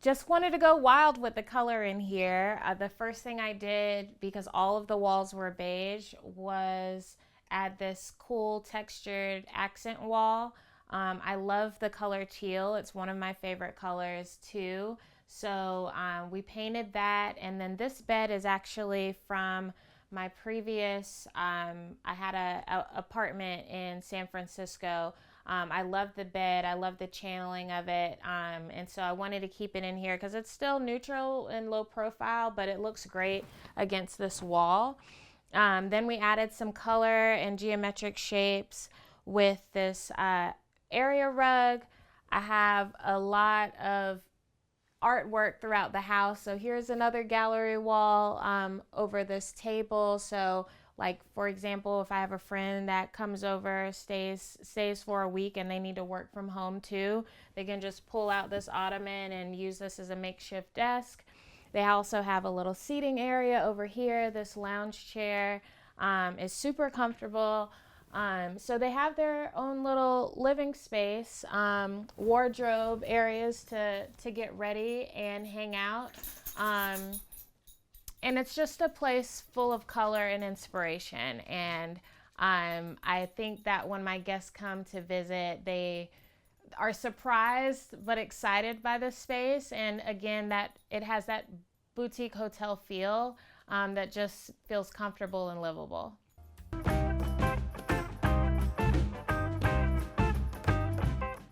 just wanted to go wild with the color in here. The first thing I did, because all of the walls were beige, was add this cool textured accent wall. I love the color teal. It's one of my favorite colors too. So we painted that, and then this bed is actually from my previous, I had a apartment in San Francisco. I love the bed. I love the channeling of it. And so I wanted to keep it in here because it's still neutral and low profile, but it looks great against this wall. Then we added some color and geometric shapes with this area rug. I have a lot of artwork throughout the house. So here's another gallery wall over this table. So like, for example, if I have a friend that comes over, stays for a week, and they need to work from home too, they can just pull out this ottoman and use this as a makeshift desk. They also have a little seating area over here. This lounge chair is super comfortable. So they have their own little living space, wardrobe areas to get ready and hang out. And it's just a place full of color and inspiration. And I think that when my guests come to visit, they are surprised but excited by the space. And again, that it has that boutique hotel feel that just feels comfortable and livable.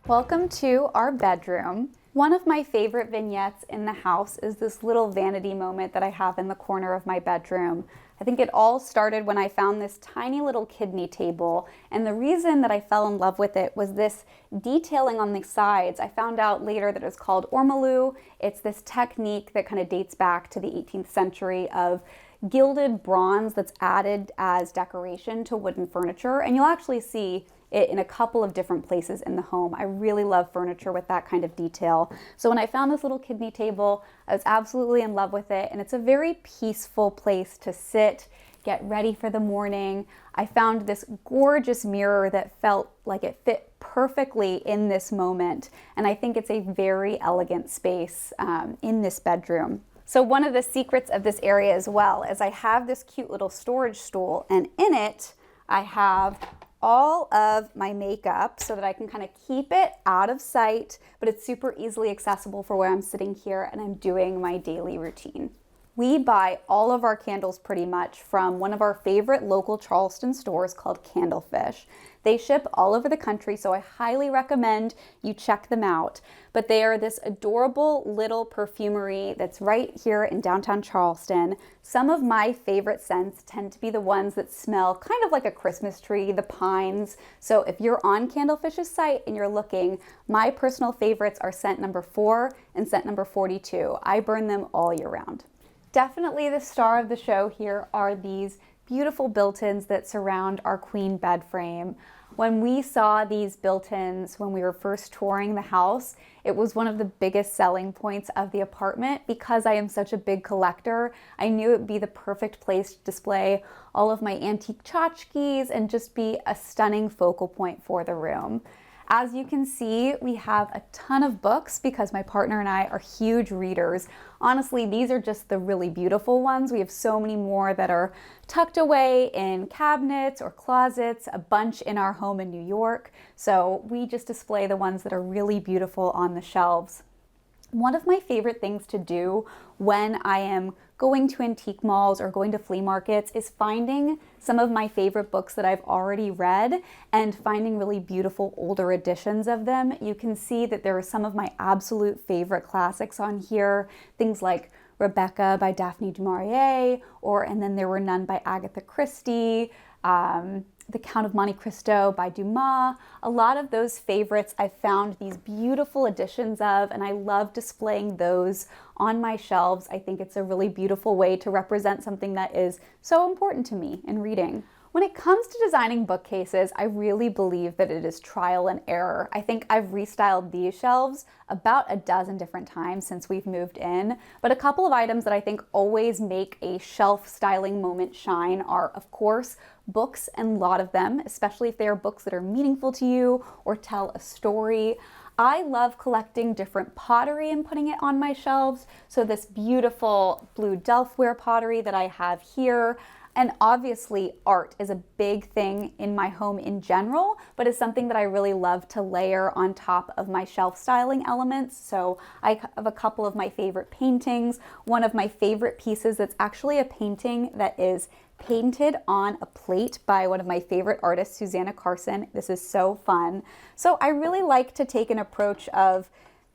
Welcome to our bedroom. One of my favorite vignettes in the house is this little vanity moment that I have in the corner of my bedroom. I think it all started when I found this tiny little kidney table, and the reason that I fell in love with it was this detailing on the sides. I found out later that it's called ormolu. It's this technique that kind of dates back to the 18th century of gilded bronze that's added as decoration to wooden furniture, and you'll actually see it in a couple of different places in the home. I really love furniture with that kind of detail. So when I found this little kidney table, I was absolutely in love with it, and it's a very peaceful place to sit, get ready for the morning. I found this gorgeous mirror that felt like it fit perfectly in this moment, and I think it's a very elegant space in this bedroom. So one of the secrets of this area as well is I have this cute little storage stool, and in it I have all of my makeup so that I can kind of keep it out of sight, but it's super easily accessible for where I'm sitting here and I'm doing my daily routine. We buy all of our candles pretty much from one of our favorite local Charleston stores called Candlefish. They ship all over the country, so I highly recommend you check them out. But they are this adorable little perfumery that's right here in downtown Charleston. Some of my favorite scents tend to be the ones that smell kind of like a Christmas tree, the pines. So if you're on Candlefish's site and you're looking, my personal favorites are scent number 4 and scent number 42. I burn them all year round. Definitely the star of the show here are these beautiful built-ins that surround our queen bed frame. When we saw these built-ins when we were first touring the house, it was one of the biggest selling points of the apartment. Because I am such a big collector, I knew it would be the perfect place to display all of my antique tchotchkes and just be a stunning focal point for the room. As you can see, we have a ton of books because my partner and I are huge readers. Honestly, these are just the really beautiful ones. We have so many more that are tucked away in cabinets or closets, a bunch in our home in New York. So we just display the ones that are really beautiful on the shelves. One of my favorite things to do when I am going to antique malls or going to flea markets is finding some of my favorite books that I've already read and finding really beautiful older editions of them. You can see that there are some of my absolute favorite classics on here, things like Rebecca by Daphne du Maurier, and then There Were None by Agatha Christie, The Count of Monte Cristo by Dumas. A lot of those favorites I found these beautiful editions of, and I love displaying those on my shelves. I think it's a really beautiful way to represent something that is so important to me in reading. When it comes to designing bookcases, I really believe that it is trial and error. I think I've restyled these shelves about a dozen different times since we've moved in, but a couple of items that I think always make a shelf styling moment shine are, of course, books, and a lot of them, especially if they are books that are meaningful to you or tell a story. I love collecting different pottery and putting it on my shelves. So this beautiful blue Delftware pottery that I have here. And obviously art is a big thing in my home in general, but it's something that I really love to layer on top of my shelf styling elements. So I have a couple of my favorite paintings. One of my favorite pieces that's actually a painting that is painted on a plate by one of my favorite artists, Susanna Carson. This is so fun. So I really like to take an approach of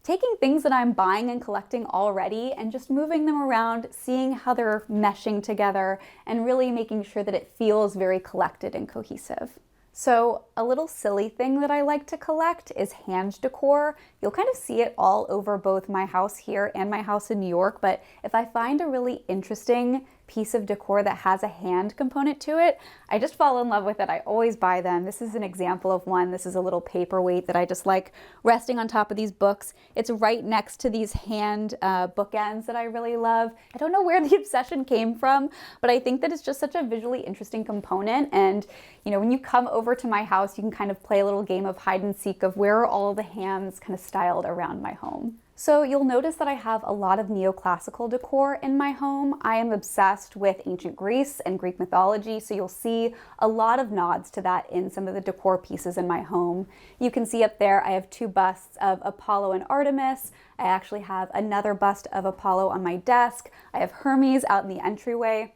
taking things that I'm buying and collecting already and just moving them around, seeing how they're meshing together, and really making sure that it feels very collected and cohesive. So a little silly thing that I like to collect is hand decor. You'll kind of see it all over both my house here and my house in New York, but if I find a really interesting piece of decor that has a hand component to it, I just fall in love with it. I always buy them. This is an example of one. This is a little paperweight that I just like resting on top of these books. It's right next to these hand bookends that I really love. I don't know where the obsession came from, but I think that it's just such a visually interesting component. And you know, when you come over to my house, you can kind of play a little game of hide and seek of where are all the hands kind of styled around my home. So you'll notice that I have a lot of neoclassical decor in my home. I am obsessed with ancient Greece and Greek mythology, so you'll see a lot of nods to that in some of the decor pieces in my home. You can see up there I have 2 busts of Apollo and Artemis. I actually have another bust of Apollo on my desk. I have Hermes out in the entryway.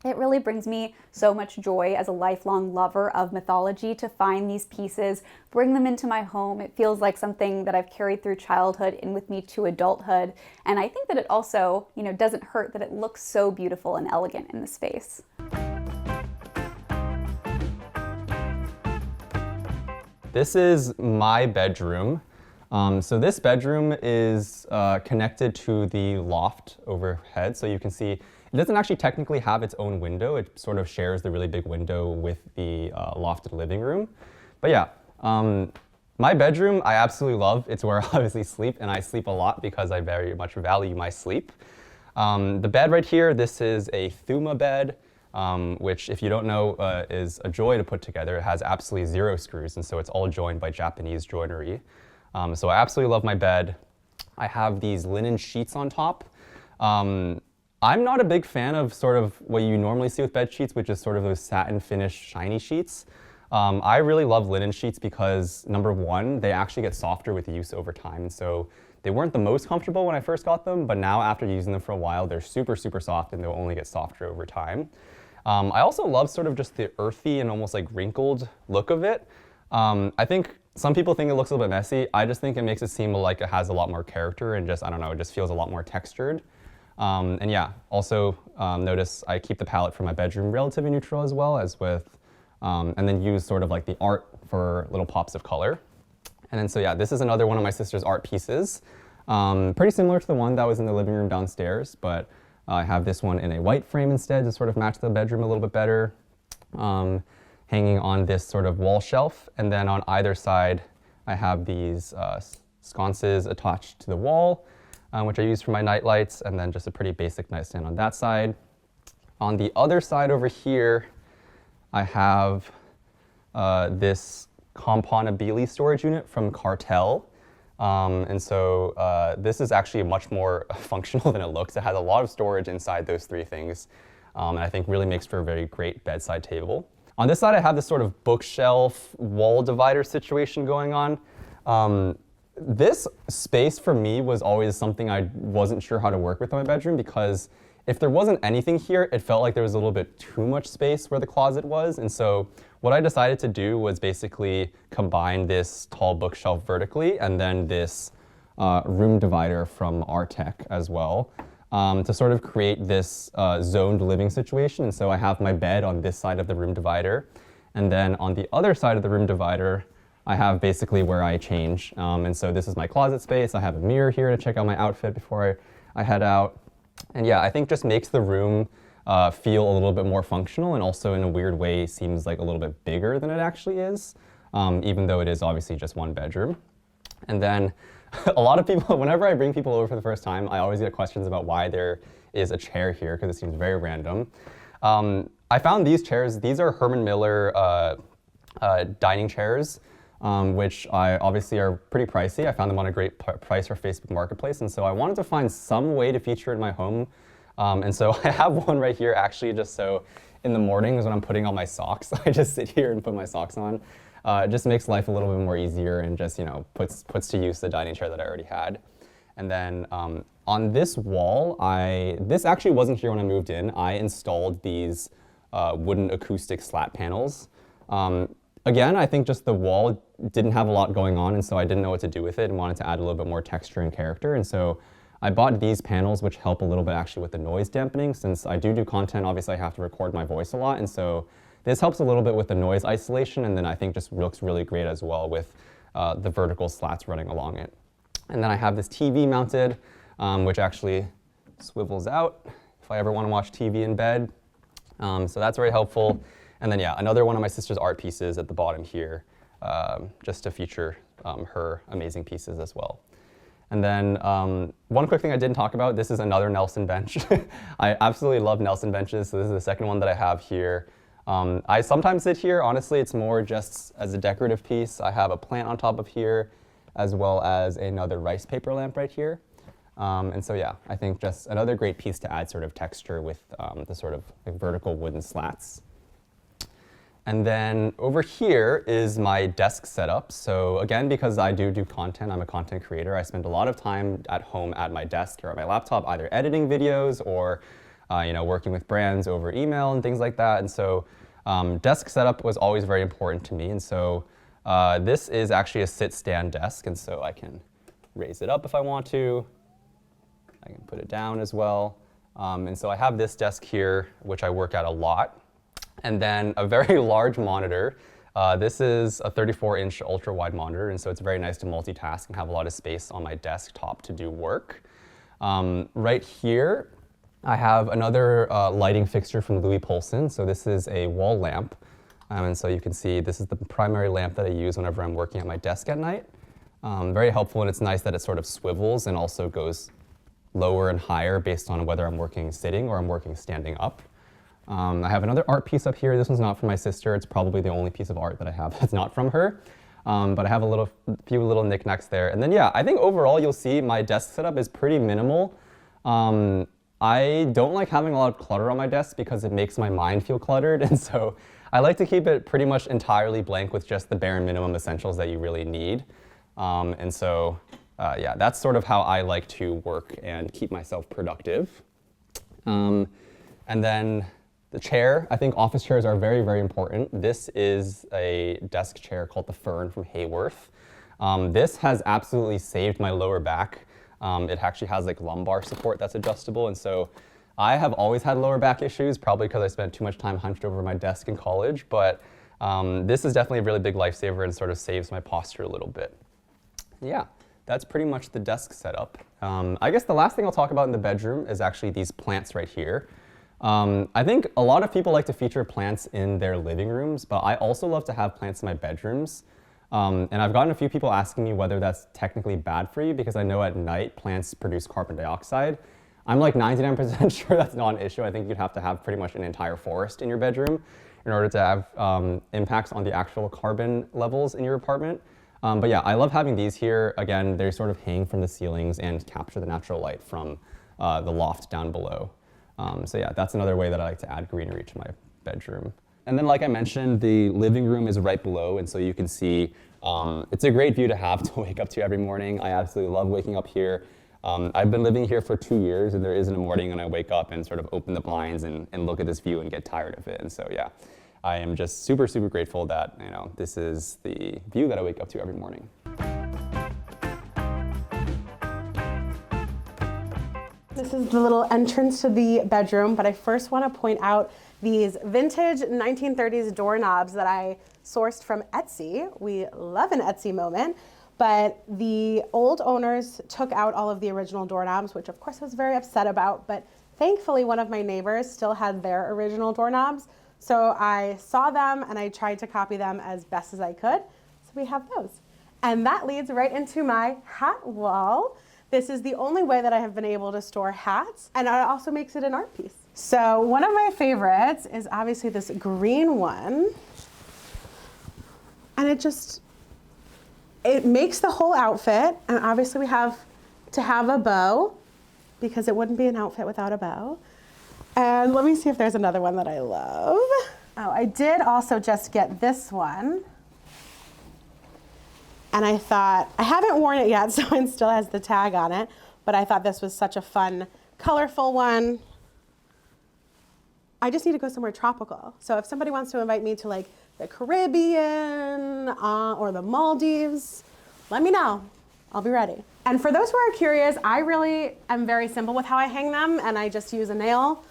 It really brings me so much joy as a lifelong lover of mythology to find these pieces, bring them into my home. It feels like something that I've carried through childhood in with me to adulthood. And I think that it also, doesn't hurt that it looks so beautiful and elegant in the space. This is my bedroom. So this bedroom is connected to the loft overhead. So you can see it doesn't actually technically have its own window. It sort of shares the really big window with the lofted living room. But yeah, my bedroom I absolutely love. It's where I obviously sleep, and I sleep a lot because I very much value my sleep. The bed right here, this is a Thuma bed, which if you don't know is a joy to put together. It has absolutely 0 screws, and so it's all joined by Japanese joinery. So I absolutely love my bed. I have these linen sheets on top. I'm not a big fan of sort of what you normally see with bed sheets, which is sort of those satin finish shiny sheets. I really love linen sheets because, number one, they actually get softer with use over time. And so they weren't the most comfortable when I first got them, but now after using them for a while, they're super, super soft and they'll only get softer over time. I also love sort of just the earthy and almost like wrinkled look of it. I think some people think it looks a little bit messy. I just think it makes it seem like it has a lot more character and just, I don't know, it just feels a lot more textured. And yeah, also notice I keep the palette for my bedroom relatively neutral as well as with, and then use sort of like the art for little pops of color. And then so yeah, this is another one of my sister's art pieces. Pretty similar to the one that was in the living room downstairs, but I have this one in a white frame instead to sort of match the bedroom a little bit better. Hanging on this sort of wall shelf. And then on either side, I have these sconces attached to the wall, which I use for my night lights, and then just a pretty basic nightstand on that side. On the other side over here, I have this componibili storage unit from Cartel. And so this is actually much more functional than it looks. It has a lot of storage inside those three things, and I think really makes for a very great bedside table. On this side, I have this sort of bookshelf wall divider situation going on. This space for me was always something I wasn't sure how to work with in my bedroom, because if there wasn't anything here, it felt like there was a little bit too much space where the closet was. And so what I decided to do was basically combine this tall bookshelf vertically and then this room divider from Artec as well, to sort of create this zoned living situation. And so I have my bed on this side of the room divider. And then on the other side of the room divider, I have basically where I change. And so this is my closet space. I have a mirror here to check out my outfit before I head out. And yeah, I think just makes the room feel a little bit more functional, and also in a weird way seems like a little bit bigger than it actually is, even though it is obviously just one bedroom. And then a lot of people, whenever I bring people over for the first time, I always get questions about why there is a chair here, because it seems very random. I found these chairs. These are Herman Miller dining chairs, which obviously are pretty pricey. I found them on a great price for Facebook Marketplace, and so I wanted to find some way to feature it in my home. And so I have one right here actually, just so in the mornings when I'm putting on my socks, I just sit here and put my socks on. It just makes life a little bit more easier and just, you know, puts to use the dining chair that I already had. And then on this wall, this actually wasn't here when I moved in. I installed these wooden acoustic slat panels. Again, I think just the wall didn't have a lot going on, and so I didn't know what to do with it and wanted to add a little bit more texture and character. And so I bought these panels, which help a little bit actually with the noise dampening. Since I do content, obviously I have to record my voice a lot, and so this helps a little bit with the noise isolation, and then I think just looks really great as well with the vertical slats running along it. And then I have this TV mounted, which actually swivels out if I ever want to watch TV in bed. So that's very helpful. And then yeah, another one of my sister's art pieces at the bottom here, just to feature her amazing pieces as well. And then one quick thing I didn't talk about, this is another Nelson bench. I absolutely love Nelson benches, so this is the second one that I have here. I sometimes sit here, honestly, it's more just as a decorative piece. I have a plant on top of here, as well as another rice paper lamp right here. And so yeah, I think just another great piece to add sort of texture with the sort of like vertical wooden slats. And then over here is my desk setup. So again, because I do content, I'm a content creator, I spend a lot of time at home at my desk or at my laptop, either editing videos or you know, working with brands over email and things like that. And so desk setup was always very important to me. And so this is actually a sit-stand desk, and so I can raise it up if I want to. I can put it down as well. And so I have this desk here, which I work at a lot. And then a very large monitor. This is a 34-inch ultra-wide monitor, and so it's very nice to multitask and have a lot of space on my desktop to do work. Right here, I have another lighting fixture from Louis Poulsen. So this is a wall lamp. And so you can see this is the primary lamp that I use whenever I'm working at my desk at night. Very helpful, and it's nice that it sort of swivels and also goes lower and higher based on whether I'm working sitting or I'm working standing up. I have another art piece up here. This one's not from my sister. It's probably the only piece of art that I have that's not from her. But I have a few little knickknacks there. And then yeah, I think overall you'll see my desk setup is pretty minimal. I don't like having a lot of clutter on my desk because it makes my mind feel cluttered, and so I like to keep it pretty much entirely blank with just the bare minimum essentials that you really need. And so, yeah, that's sort of how I like to work and keep myself productive. And then the chair, I think office chairs are very, very important. This is a desk chair called the Fern from Hayworth. This has absolutely saved my lower back. It actually has like lumbar support that's adjustable, and so I have always had lower back issues, probably because I spent too much time hunched over my desk in college, but this is definitely a really big lifesaver and sort of saves my posture a little bit. Yeah, that's pretty much the desk setup. I guess the last thing I'll talk about in the bedroom is actually these plants right here. I think a lot of people like to feature plants in their living rooms, but I also love to have plants in my bedrooms. And I've gotten a few people asking me whether that's technically bad for you, because I know at night plants produce carbon dioxide. I'm like 99% sure that's not an issue. I think you'd have to have pretty much an entire forest in your bedroom in order to have impacts on the actual carbon levels in your apartment. But yeah, I love having these here. Again, they sort of hang from the ceilings and capture the natural light from the loft down below. So yeah, that's another way that I like to add greenery to my bedroom. And then like I mentioned, the living room is right below, and so you can see it's a great view to have to wake up to every morning. I absolutely love waking up here. I've been living here for 2 years, and there isn't a morning when I wake up and sort of open the blinds and look at this view and get tired of it. And so yeah, I am just super, super grateful that this is the view that I wake up to every morning. This is the little entrance to the bedroom, but I first want to point out these vintage 1930s doorknobs that I sourced from Etsy. We love an Etsy moment, but the old owners took out all of the original doorknobs, which of course I was very upset about, but thankfully one of my neighbors still had their original doorknobs. So I saw them and I tried to copy them as best as I could. So we have those. And that leads right into my hat wall. This is the only way that I have been able to store hats, and it also makes it an art piece. So one of my favorites is obviously this green one. And it makes the whole outfit, and obviously we have to have a bow because it wouldn't be an outfit without a bow. And let me see if there's another one that I love. Oh, I did also just get this one. And I thought, I haven't worn it yet, so it still has the tag on it, but I thought this was such a fun, colorful one. I just need to go somewhere tropical. So if somebody wants to invite me to like the Caribbean or the Maldives, let me know. I'll be ready. And for those who are curious, I really am very simple with how I hang them, and I just use a nail.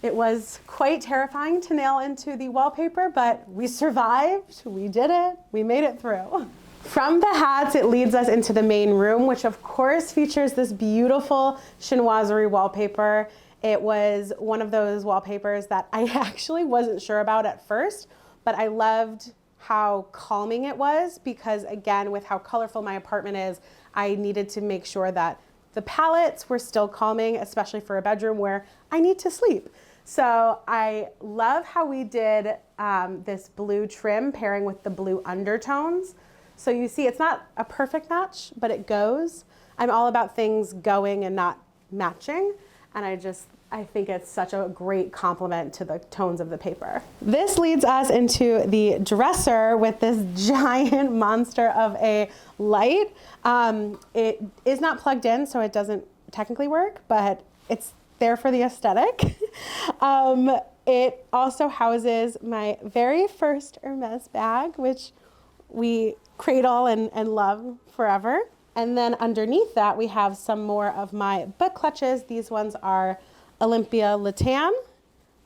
It was quite terrifying to nail into the wallpaper, but we survived, we did it, we made it through. From the hats, it leads us into the main room, which of course features this beautiful chinoiserie wallpaper. It was one of those wallpapers that I actually wasn't sure about at first, but I loved how calming it was because, again, with how colorful my apartment is, I needed to make sure that the palettes were still calming, especially for a bedroom where I need to sleep. So I love how we did this blue trim pairing with the blue undertones. So you see, it's not a perfect match, but it goes. I'm all about things going and not matching. And I think it's such a great complement to the tones of the paper. This leads us into the dresser with this giant monster of a light. It is not plugged in, so it doesn't technically work, but it's there for the aesthetic. It also houses my very first Hermes bag, which we cradle and love forever. And then underneath that, we have some more of my book clutches. These ones are Olympia Latan.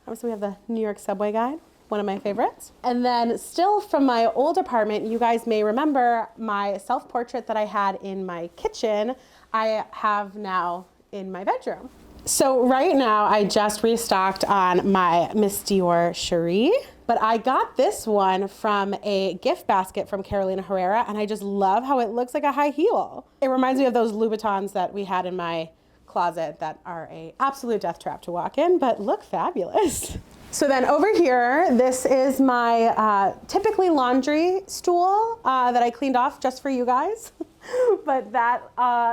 Obviously, we have the New York Subway Guide, one of my favorites. And then still from my old apartment, you guys may remember my self-portrait that I had in my kitchen, I have now in my bedroom. So right now, I just restocked on my Miss Dior Cherie, but I got this one from a gift basket from Carolina Herrera, and I just love how it looks like a high heel. It reminds me of those Louboutins that we had in my closet that are an absolute death trap to walk in, but look fabulous. So then over here, this is my typically laundry stool that I cleaned off just for you guys. But that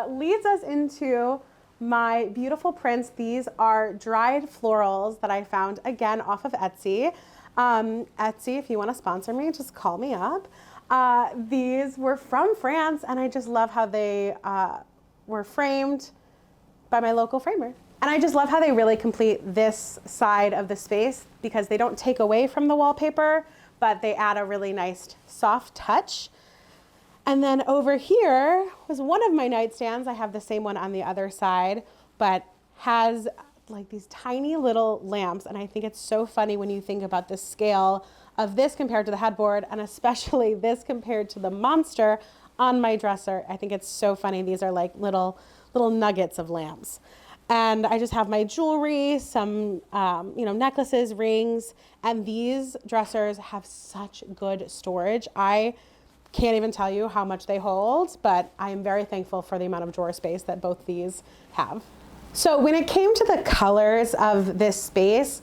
leads us into my beautiful prints. These are dried florals that I found again off of Etsy. Etsy, if you want to sponsor me, just call me up. These were from France, and I just love how they were framed by my local framer. And I just love how they really complete this side of the space because they don't take away from the wallpaper, but they add a really nice soft touch. And then over here was one of my nightstands. I have the same one on the other side, but has like these tiny little lamps. And I think it's so funny when you think about the scale of this compared to the headboard, and especially this compared to the monster on my dresser. I think it's so funny. These are like little nuggets of lamps. And I just have my jewelry, some necklaces, rings, and these dressers have such good storage. I can't even tell you how much they hold, but I am very thankful for the amount of drawer space that both these have. So when it came to the colors of this space,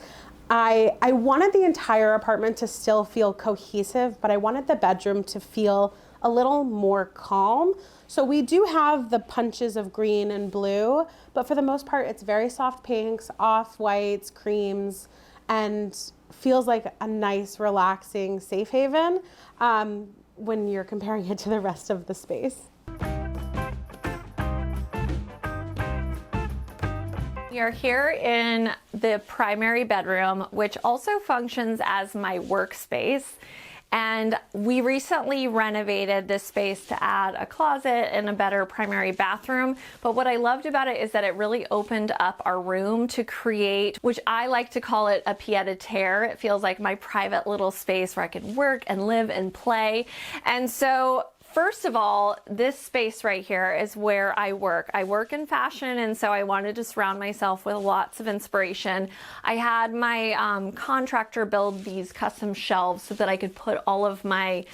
I wanted the entire apartment to still feel cohesive, but I wanted the bedroom to feel a little more calm. So we do have the punches of green and blue, but for the most part, it's very soft pinks, off-whites, creams, and feels like a nice, relaxing safe haven when you're comparing it to the rest of the space. We are here in the primary bedroom, which also functions as my workspace. And we recently renovated this space to add a closet and a better primary bathroom. But what I loved about it is that it really opened up our room to create, which I like to call it a pied-à-terre. It feels like my private little space where I can work and live and play. And so first of all, this space right here is where I work. I work in fashion, and so I wanted to surround myself with lots of inspiration. I had my contractor build these custom shelves so that I could put all of my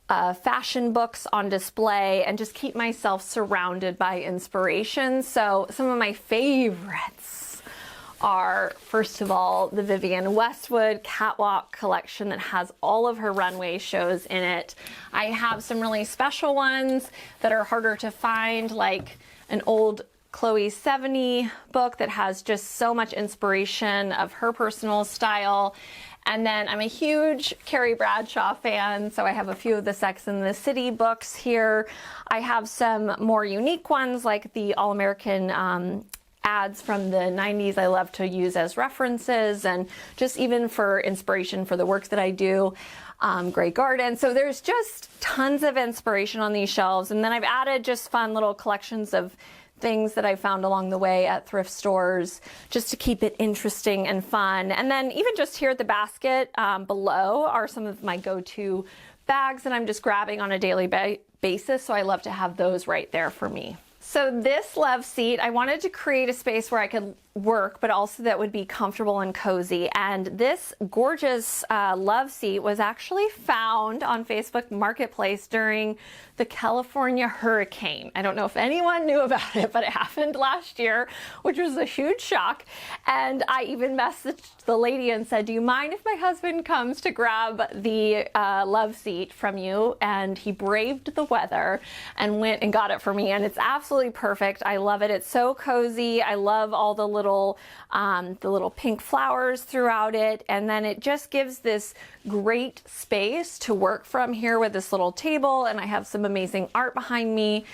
fashion books on display and just keep myself surrounded by inspiration. So some of my favorites are, first of all, the Vivienne Westwood Catwalk collection that has all of her runway shows in it. I have some really special ones that are harder to find, like an old Chloe Sevigny book that has just so much inspiration of her personal style. And then I'm a huge Carrie Bradshaw fan, so I have a few of the Sex and the City books here. I have some more unique ones like the All-American ads from the 90s I love to use as references, and just even for inspiration for the works that I do. Grey Garden. So there's just tons of inspiration on these shelves. And then I've added just fun little collections of things that I found along the way at thrift stores just to keep it interesting and fun. And then even just here at the basket below are some of my go-to bags that I'm just grabbing on a daily basis. So I love to have those right there for me. So this love seat, I wanted to create a space where I could work, but also that would be comfortable and cozy. And this gorgeous love seat was actually found on Facebook Marketplace during the California hurricane. I don't know if anyone knew about it, but it happened last year, which was a huge shock. And I even messaged the lady and said, do you mind if my husband comes to grab the love seat from you? And he braved the weather and went and got it for me. And it's absolutely perfect. I love it. It's so cozy. I love all the little pink flowers throughout it. And then it just gives this great space to work from here with this little table. And I have some amazing art behind me.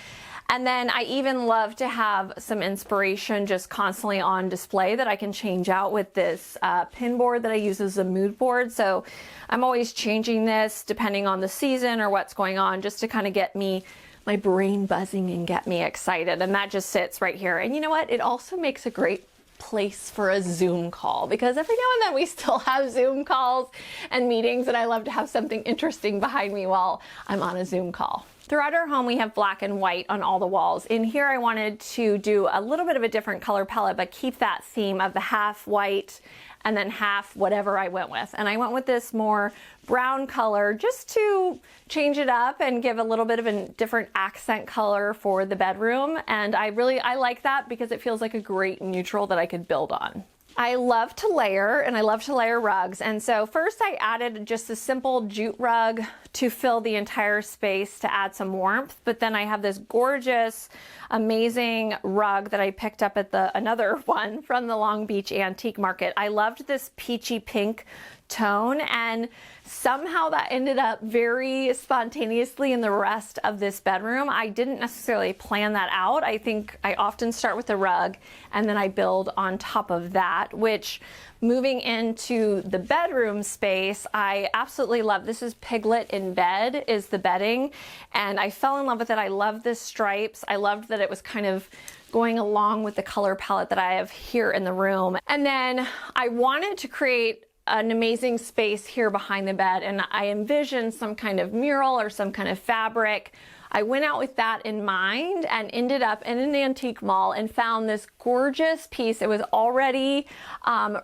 And then I even love to have some inspiration just constantly on display that I can change out with this pin board that I use as a mood board. So I'm always changing this depending on the season or what's going on, just to kind of get my brain buzzing and get me excited. And that just sits right here. And you know what? It also makes a great place for a Zoom call, because every now and then we still have Zoom calls and meetings, and I love to have something interesting behind me while I'm on a Zoom call. Throughout our home, we have black and white on all the walls. In here, I wanted to do a little bit of a different color palette, but keep that theme of the half white and then half whatever I went with. And I went with this more brown color just to change it up and give a little bit of a different accent color for the bedroom. And I like that because it feels like a great neutral that I could build on. I love to layer, and I love to layer rugs. And so first I added just a simple jute rug to fill the entire space to add some warmth. But then I have this gorgeous, amazing rug that I picked up at another one from the Long Beach Antique Market. I loved this peachy pink tone, and somehow that ended up very spontaneously in the rest of this bedroom. I didn't necessarily plan that out. I think I often start with the rug and then I build on top of that, which moving into the bedroom space, I absolutely love. This is Piglet in Bed is the bedding, and I fell in love with it. I love the stripes. I loved that it was kind of going along with the color palette that I have here in the room. And then I wanted to create an amazing space here behind the bed, and I envisioned some kind of mural or some kind of fabric. I went out with that in mind and ended up in an antique mall and found this gorgeous piece. It was already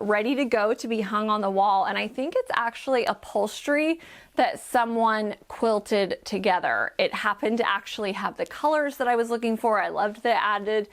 ready to go to be hung on the wall, and I think it's actually upholstery that someone quilted together. It happened to actually have the colors that I was looking for. I loved that it added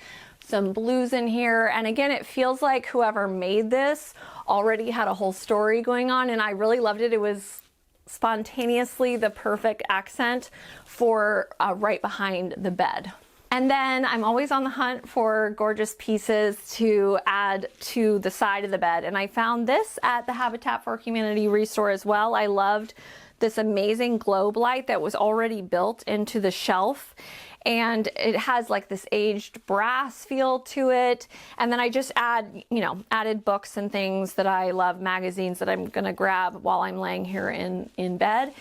some blues in here, and again, it feels like whoever made this already had a whole story going on, and I really loved it. It was spontaneously the perfect accent for right behind the bed. And then I'm always on the hunt for gorgeous pieces to add to the side of the bed, and I found this at the Habitat for Humanity Restore as well. I loved this amazing globe light that was already built into the shelf, and it has like this aged brass feel to it. And then I just added books and things that I love, magazines that I'm gonna grab while I'm laying here in bed.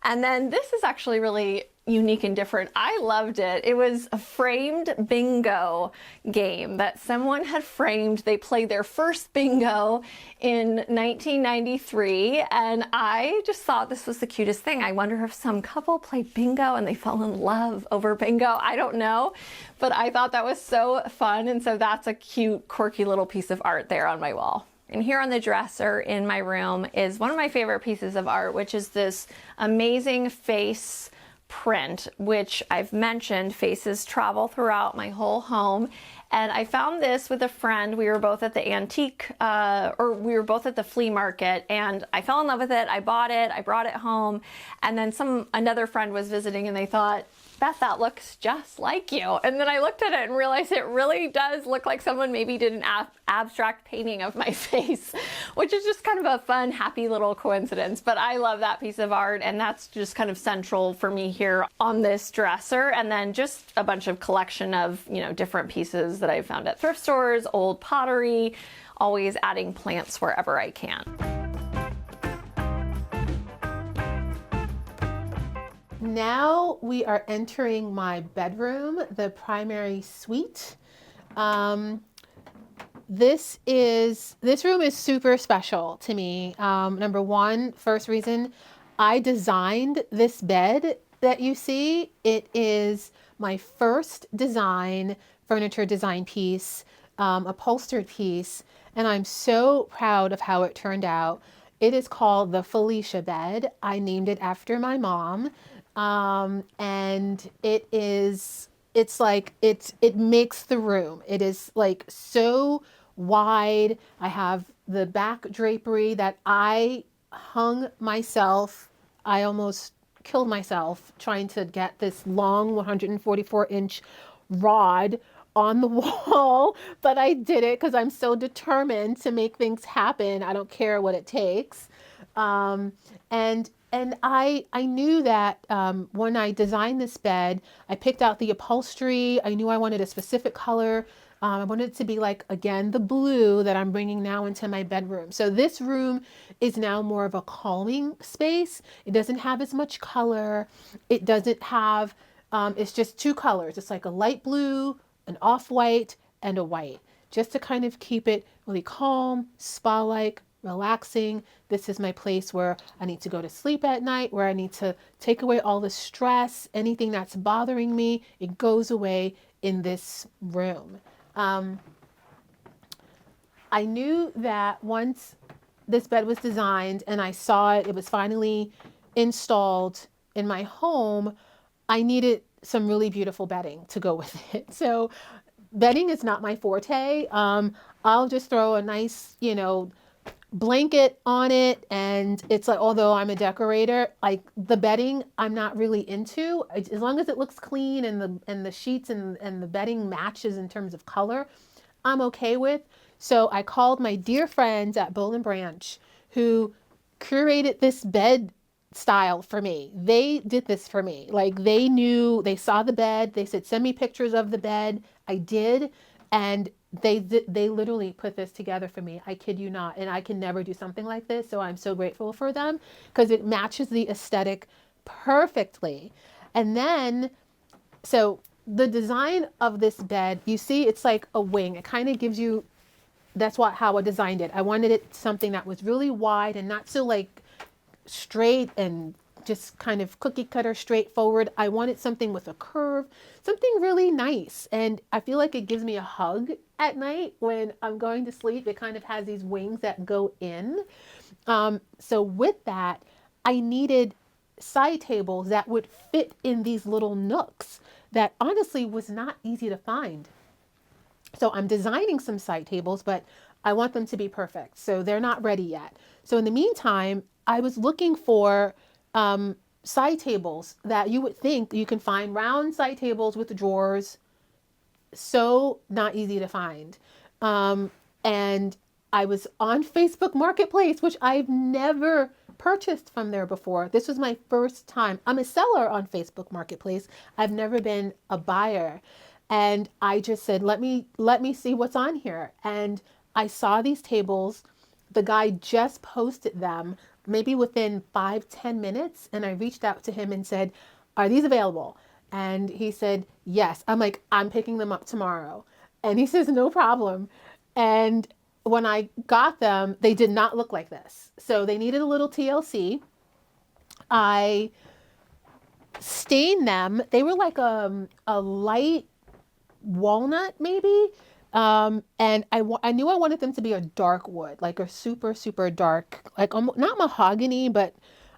And then this is actually really unique and different. I loved it. It was a framed bingo game that someone had framed. They played their first bingo in 1993, and I just thought this was the cutest thing. I wonder if some couple played bingo and they fell in love over bingo. I don't know, but I thought that was so fun, and so that's a cute, quirky little piece of art there on my wall. And here on the dresser in my room is one of my favorite pieces of art, which is this amazing face print, which I've mentioned, faces travel throughout my whole home. And I found this with a friend. We were both at the we were both at the flea market, and I fell in love with it. I bought it, I brought it home, and then another friend was visiting and they thought, Beth, that looks just like you. And then I looked at it and realized it really does look like someone maybe did an abstract painting of my face, which is just kind of a fun, happy little coincidence. But I love that piece of art, and that's just kind of central for me here on this dresser. And then just a bunch of collection of, different pieces that I found at thrift stores, old pottery, always adding plants wherever I can. Now we are entering my bedroom, the primary suite. This room is super special to me. Number one, first reason, I designed this bed that you see. It is my first furniture design piece, upholstered piece, and I'm so proud of how it turned out. It is called the Felicia bed. I named it after my mom. And it makes the room. It is like so wide. I have the back drapery that I hung myself. I almost killed myself trying to get this long 144-inch rod on the wall, but I did it because I'm so determined to make things happen. I don't care what it takes. And I knew that when I designed this bed, I picked out the upholstery. I knew I wanted a specific color. I wanted it to be like, again, the blue that I'm bringing now into my bedroom. So this room is now more of a calming space. It doesn't have as much color. It doesn't have, it's just two colors. It's like a light blue, an off-white, and a white, just to kind of keep it really calm, spa-like, relaxing. This is my place where I need to go to sleep at night, where I need to take away all the stress, anything that's bothering me. It goes away in this room. I knew that once this bed was designed and I saw it was finally installed in my home, I needed some really beautiful bedding to go with it. So bedding is not my forte. I'll just throw a nice, blanket on it, and it's like, although I'm a decorator, like the bedding I'm not really into. As long as it looks clean and the sheets and the bedding matches in terms of color, I'm okay with. So I called my dear friends at Boll and Branch who curated this bed style for me. They did this for me. Like they saw the bed, they said send me pictures of the bed. I did, and they literally put this together for me. I kid you not. And I can never do something like this, so I'm so grateful for them because it matches the aesthetic perfectly. And then so the design of this bed, you see it's like a wing. It kind of gives you, that's how I designed it. I wanted it something that was really wide and not so like straight and just kind of cookie cutter straightforward. I wanted something with a curve, something really nice. And I feel like it gives me a hug at night when I'm going to sleep. It kind of has these wings that go in. So with that, I needed side tables that would fit in these little nooks that honestly was not easy to find. So I'm designing some side tables, but I want them to be perfect. So they're not ready yet. So in the meantime, I was looking for side tables that you would think you can find, round side tables with drawers. So not easy to find. And I was on Facebook Marketplace, which I've never purchased from there before. This was my first time. I'm a seller on Facebook Marketplace. I've never been a buyer. And I just said, let me see what's on here. And I saw these tables. The guy just posted them maybe within 5-10 minutes. And I reached out to him and said, are these available? And he said, yes. I'm like, I'm picking them up tomorrow. And he says, no problem. And when I got them, they did not look like this. So they needed a little TLC. I stained them. They were like a light walnut maybe. And I knew I wanted them to be a dark wood, like a super, super dark, like not mahogany, but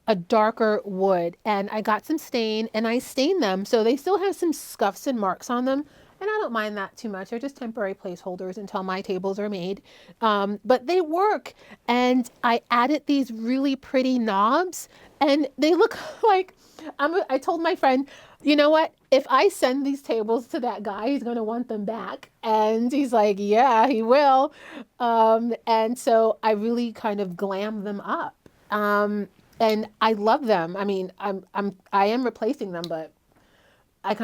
a darker wood. And I got some stain and I stained them. So they still have some scuffs and marks on them. And I don't mind that too much. They're just temporary placeholders until my tables are made. But they work. And I added these really pretty knobs and they look like, I told my friend, you know what? If I send these tables to that guy, he's going to want them back. And he's like, yeah, he will. And so I really kind of glammed them up. And I love them. I mean, I am replacing them, but I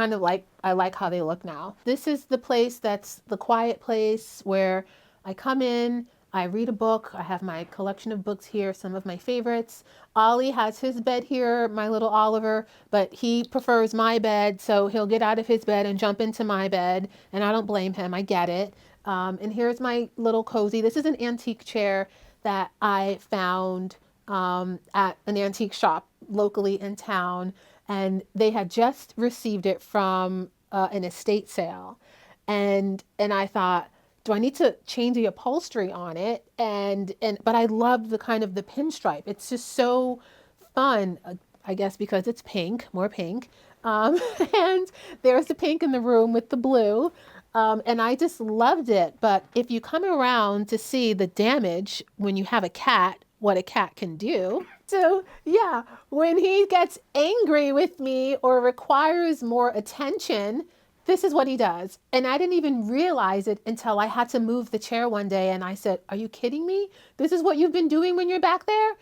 like how they look now. This is the place that's the quiet place where I come in, I read a book. I have my collection of books here, some of my favorites. Ollie has his bed here, my little Oliver, but he prefers my bed, so he'll get out of his bed and jump into my bed, and I don't blame him. I get it. And here's my little cozy. This is an antique chair that I found at an antique shop locally in town, and they had just received it from an estate sale. And I thought, do I need to change the upholstery on it? But I love the kind of the pinstripe. It's just so fun, I guess because it's pink, more pink. And there's the pink in the room with the blue. And I just loved it. But if you come around to see the damage when you have a cat, what a cat can do. So yeah, when he gets angry with me or requires more attention, this is what he does. And I didn't even realize it until I had to move the chair one day. And I said, are you kidding me? This is what you've been doing when you're back there?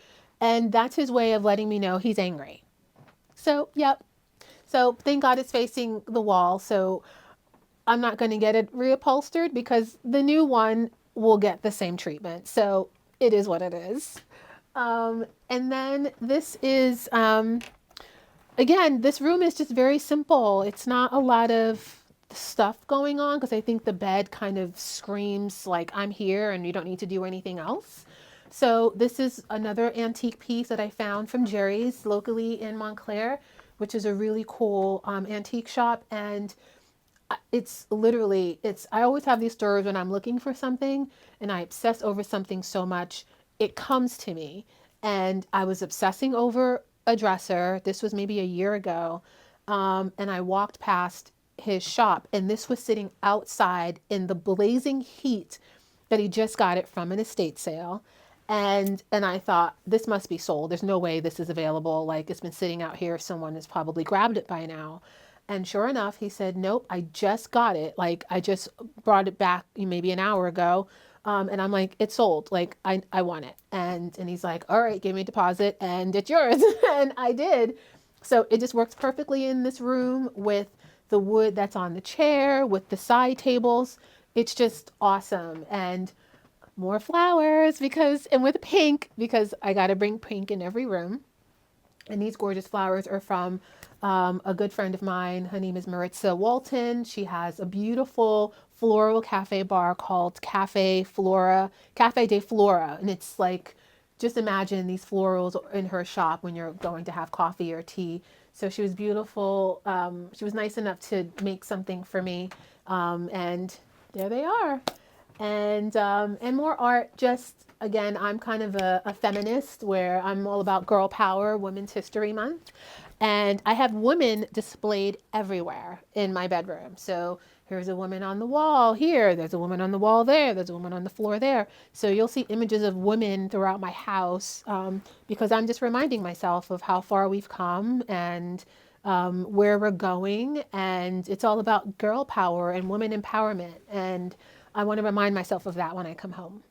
And that's his way of letting me know he's angry. So, yep. So thank God it's facing the wall. So I'm not going to get it reupholstered because the new one will get the same treatment. So it is what it is. And then this is, again, this room is just very simple. It's not a lot of stuff going on because I think the bed kind of screams like I'm here and you don't need to do anything else. So this is another antique piece that I found from Jerry's locally in Montclair, which is a really cool antique shop. And it's literally, I always have these stories when I'm looking for something and I obsess over something so much, it comes to me. And I was obsessing over a dresser. This was maybe a year ago. And I walked past his shop and this was sitting outside in the blazing heat that he just got it from an estate sale. And I thought, this must be sold. There's no way this is available. Like, it's been sitting out here. Someone has probably grabbed it by now. And sure enough, he said, nope, I just got it. Like, I just brought it back maybe an hour ago. And I'm like, it's sold. Like, I want it. And he's like, all right, give me a deposit and it's yours. And I did. So it just works perfectly in this room with the wood that's on the chair, with the side tables. It's just awesome. And more flowers and with pink, because I got to bring pink in every room. And these gorgeous flowers are from a good friend of mine. Her name is Maritza Walton. She has a beautiful floral cafe bar called Cafe de Flora. And it's like, just imagine these florals in her shop when you're going to have coffee or tea. So she was beautiful. She was nice enough to make something for me. And there they are. And more art. Just, again, I'm kind of a feminist, where I'm all about girl power, Women's History Month. And I have women displayed everywhere in my bedroom. So here's a woman on the wall here, there's a woman on the wall there, there's a woman on the floor there. So you'll see images of women throughout my house, because I'm just reminding myself of how far we've come and where we're going. And it's all about girl power and women empowerment. And I want to remind myself of that when I come home.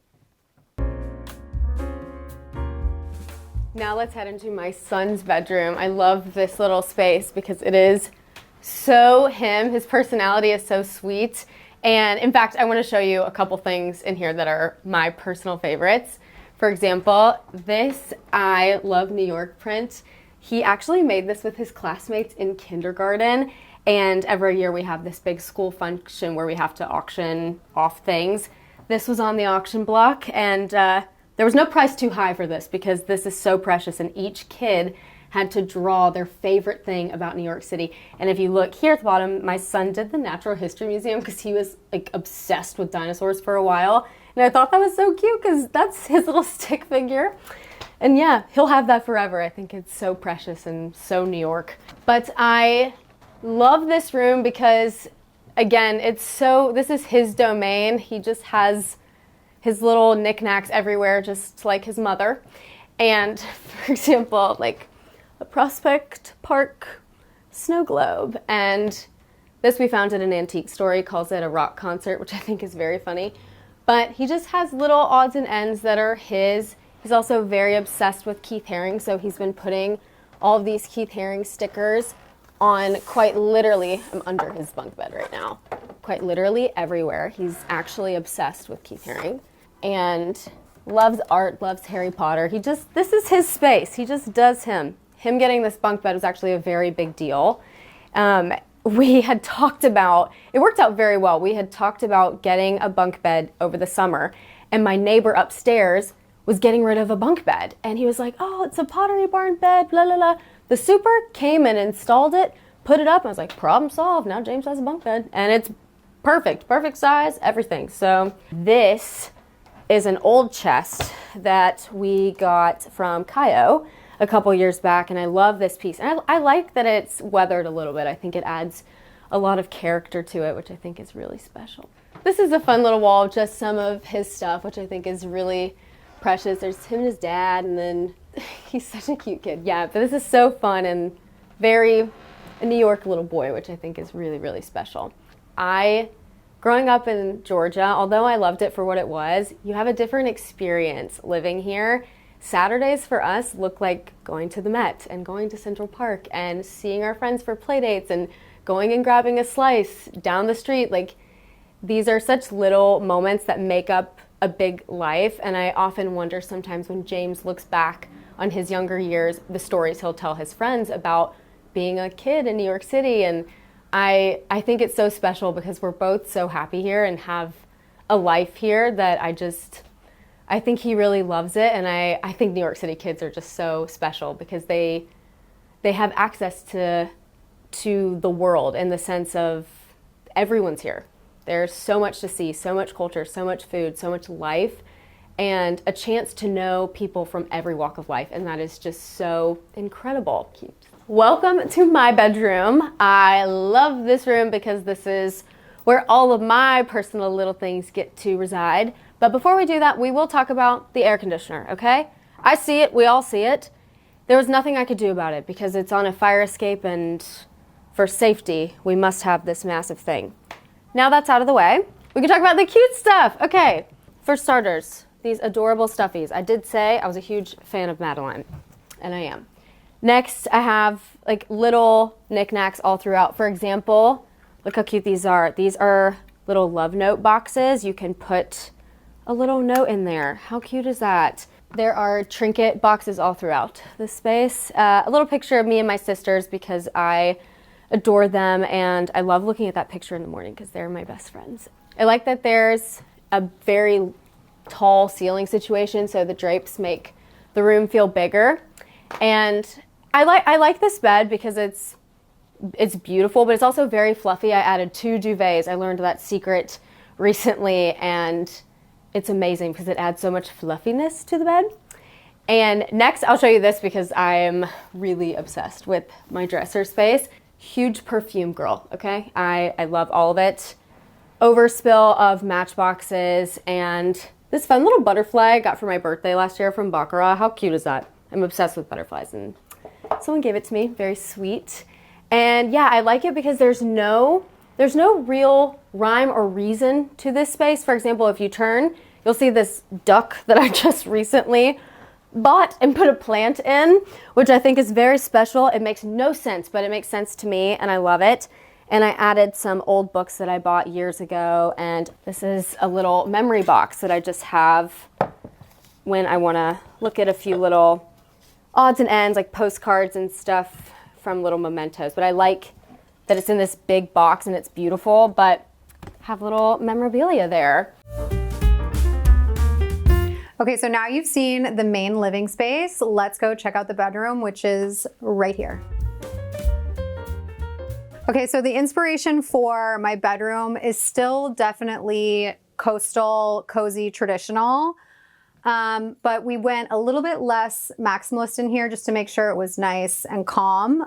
Now let's head into my son's bedroom. I love this little space because it is so him. His personality is so sweet. And in fact, I want to show you a couple things in here that are my personal favorites. For example, this I Love New York print. He actually made this with his classmates in kindergarten. And every year we have this big school function where we have to auction off things. This was on the auction block, and there was no price too high for this because this is so precious, and each kid had to draw their favorite thing about New York City. And if you look here at the bottom, my son did the Natural History Museum because he was like obsessed with dinosaurs for a while. And I thought that was so cute because that's his little stick figure. And yeah, he'll have that forever. I think it's so precious and so New York. But I love this room because, again, this is his domain. He just has his little knickknacks everywhere, just like his mother. And for example, like a Prospect Park snow globe. And this we found at an antique store. He calls it a rock concert, which I think is very funny. But he just has little odds and ends that are his. He's also very obsessed with Keith Haring, so he's been putting all of these Keith Haring stickers on quite literally, I'm under his bunk bed right now, quite literally everywhere. He's actually obsessed with Keith Haring and loves art, loves Harry Potter. This is his space. He just does him. Him getting this bunk bed was actually a very big deal. We had talked about, it worked out very well. We had talked about getting a bunk bed over the summer, and my neighbor upstairs was getting rid of a bunk bed. And he was like, oh, it's a Pottery Barn bed, blah, blah, blah. The super came and installed it, put it up, and I was like, problem solved. Now James has a bunk bed. And it's perfect size, everything. So this is an old chest that we got from Kayo a couple years back, and I love this piece. And I like that it's weathered a little bit. I think it adds a lot of character to it, which I think is really special. This is a fun little wall, just some of his stuff, which I think is really precious. There's him and his dad, and then he's such a cute kid. Yeah, but this is so fun and very a New York little boy, which I think is really, really special. Growing up in Georgia, although I loved it for what it was, you have a different experience living here. Saturdays for us look like going to the Met and going to Central Park and seeing our friends for play dates and going and grabbing a slice down the street. Like, these are such little moments that make up a big life, and I often wonder sometimes when James looks back on his younger years, the stories he'll tell his friends about being a kid in New York City. And I think it's so special because we're both so happy here and have a life here that I think he really loves it. And I think New York City kids are just so special because they have access to the world in the sense of everyone's here. There's so much to see, so much culture, so much food, so much life, and a chance to know people from every walk of life. And that is just so incredible. Welcome to my bedroom. I love this room because this is where all of my personal little things get to reside. But before we do that, we will talk about the air conditioner, okay? I see it, we all see it. There was nothing I could do about it because it's on a fire escape, and for safety, we must have this massive thing. Now that's out of the way, we can talk about the cute stuff. Okay, for starters, these adorable stuffies. I did say I was a huge fan of Madeline, and I am. Next, I have like little knickknacks all throughout. For example, look how cute these are. These are little love note boxes. You can put a little note in there. How cute is that? There are trinket boxes all throughout this space. A little picture of me and my sisters because I adore them, and I love looking at that picture in the morning because they're my best friends. I like that there's a very tall ceiling situation, so the drapes make the room feel bigger. And I like this bed because it's beautiful, but it's also very fluffy. I added 2 duvets. I learned that secret recently, and it's amazing because it adds so much fluffiness to the bed. And next, I'll show you this because I'm really obsessed with my dresser space. Huge perfume girl, okay? I love all of it. Overspill of matchboxes, and this fun little butterfly I got for my birthday last year from Baccarat. How cute is that? I'm obsessed with butterflies, and someone gave it to me. Very sweet. And yeah, I like it because there's no real rhyme or reason to this space. For example, if you turn, you'll see this duck that I just recently bought and put a plant in, which I think is very special. It makes no sense, but it makes sense to me, and I love it. And I added some old books that I bought years ago, and this is a little memory box that I just have when I want to look at a few little odds and ends, like postcards and stuff from little mementos. But I like that it's in this big box and it's beautiful, but have little memorabilia there. Okay, so now you've seen the main living space. Let's go check out the bedroom, which is right here. Okay, so the inspiration for my bedroom is still definitely coastal, cozy, traditional. But we went a little bit less maximalist in here just to make sure it was nice and calm.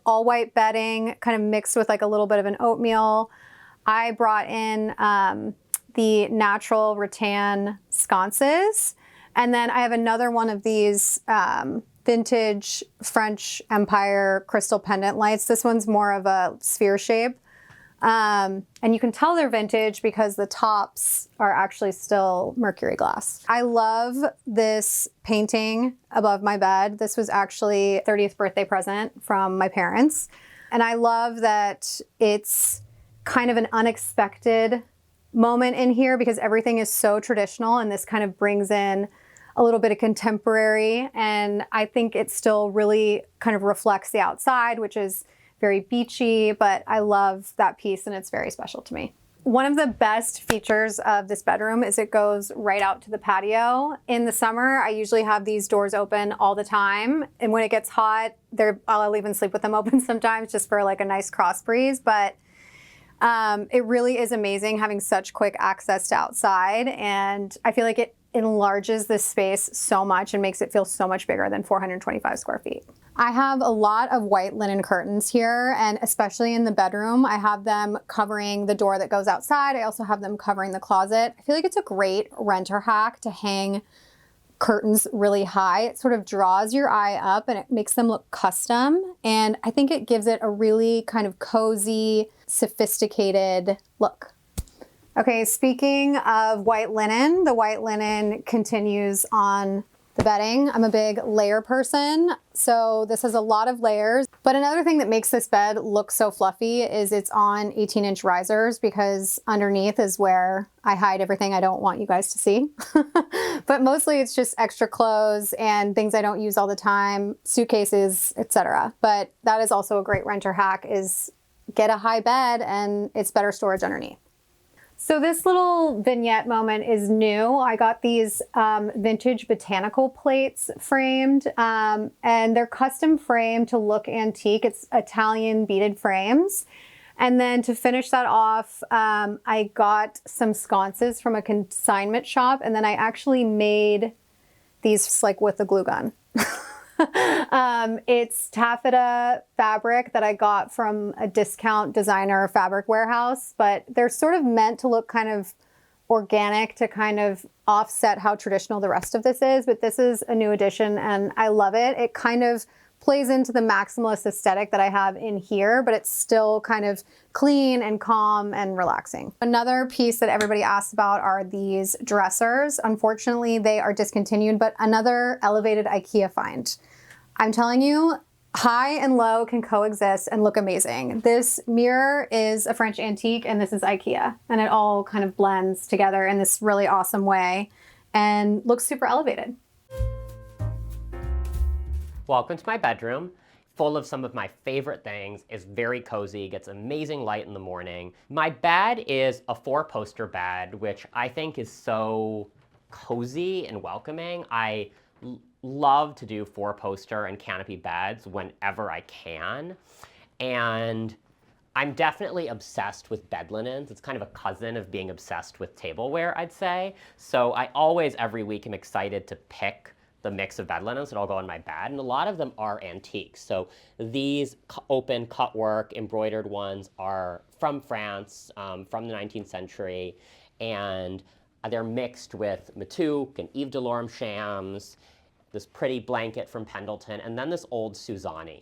All white bedding, kind of mixed with like a little bit of an oatmeal. I brought in the natural rattan sconces. And then I have another one of these vintage French Empire crystal pendant lights. This one's more of a sphere shape. And you can tell they're vintage because the tops are actually still mercury glass. I love this painting above my bed. This was actually a 30th birthday present from my parents. And I love that it's kind of an unexpected moment in here because everything is so traditional, and this kind of brings in a little bit of contemporary. And I think it still really kind of reflects the outside, which is very beachy, but I love that piece and it's very special to me. One of the best features of this bedroom is it goes right out to the patio. In the summer, I usually have these doors open all the time. And when it gets hot, I'll even sleep with them open sometimes just for like a nice cross breeze. But it really is amazing having such quick access to outside. And I feel like it enlarges this space so much and makes it feel so much bigger than 425 square feet. I have a lot of white linen curtains here, and especially in the bedroom, I have them covering the door that goes outside. I also have them covering the closet. I feel like it's a great renter hack to hang curtains really high. It sort of draws your eye up and it makes them look custom. And I think it gives it a really kind of cozy, sophisticated look. Okay, speaking of white linen, the white linen continues on the bedding. I'm a big layer person, so this has a lot of layers. But another thing that makes this bed look so fluffy is it's on 18-inch risers, because underneath is where I hide everything I don't want you guys to see. But mostly it's just extra clothes and things I don't use all the time, suitcases, etc. But that is also a great renter hack, is get a high bed and it's better storage underneath. So this little vignette moment is new. I got these vintage botanical plates framed, and they're custom framed to look antique. It's Italian beaded frames. And then to finish that off, I got some sconces from a consignment shop, and then I actually made these like with a glue gun. It's taffeta fabric that I got from a discount designer fabric warehouse, but they're sort of meant to look kind of organic to kind of offset how traditional the rest of this is, but this is a new addition and I love it. It kind of plays into the maximalist aesthetic that I have in here, but it's still kind of clean and calm and relaxing. Another piece that everybody asks about are these dressers. Unfortunately, they are discontinued, but another elevated IKEA find. I'm telling you, high and low can coexist and look amazing. This mirror is a French antique and this is IKEA, and it all kind of blends together in this really awesome way and looks super elevated. Welcome to my bedroom, full of some of my favorite things. It's very cozy, gets amazing light in the morning. My bed is a 4-poster bed, which I think is so cozy and welcoming. I love to do 4-poster and canopy beds whenever I can. And I'm definitely obsessed with bed linens. It's kind of a cousin of being obsessed with tableware, I'd say. So I always, every week, am excited to pick the mix of bed linens that'll go in my bed, and a lot of them are antiques. So these open cut work embroidered ones are from France, from the 19th century, and they're mixed with Matouk and Yves Saint Laurent shams, this pretty blanket from Pendleton, and then this old Suzanne.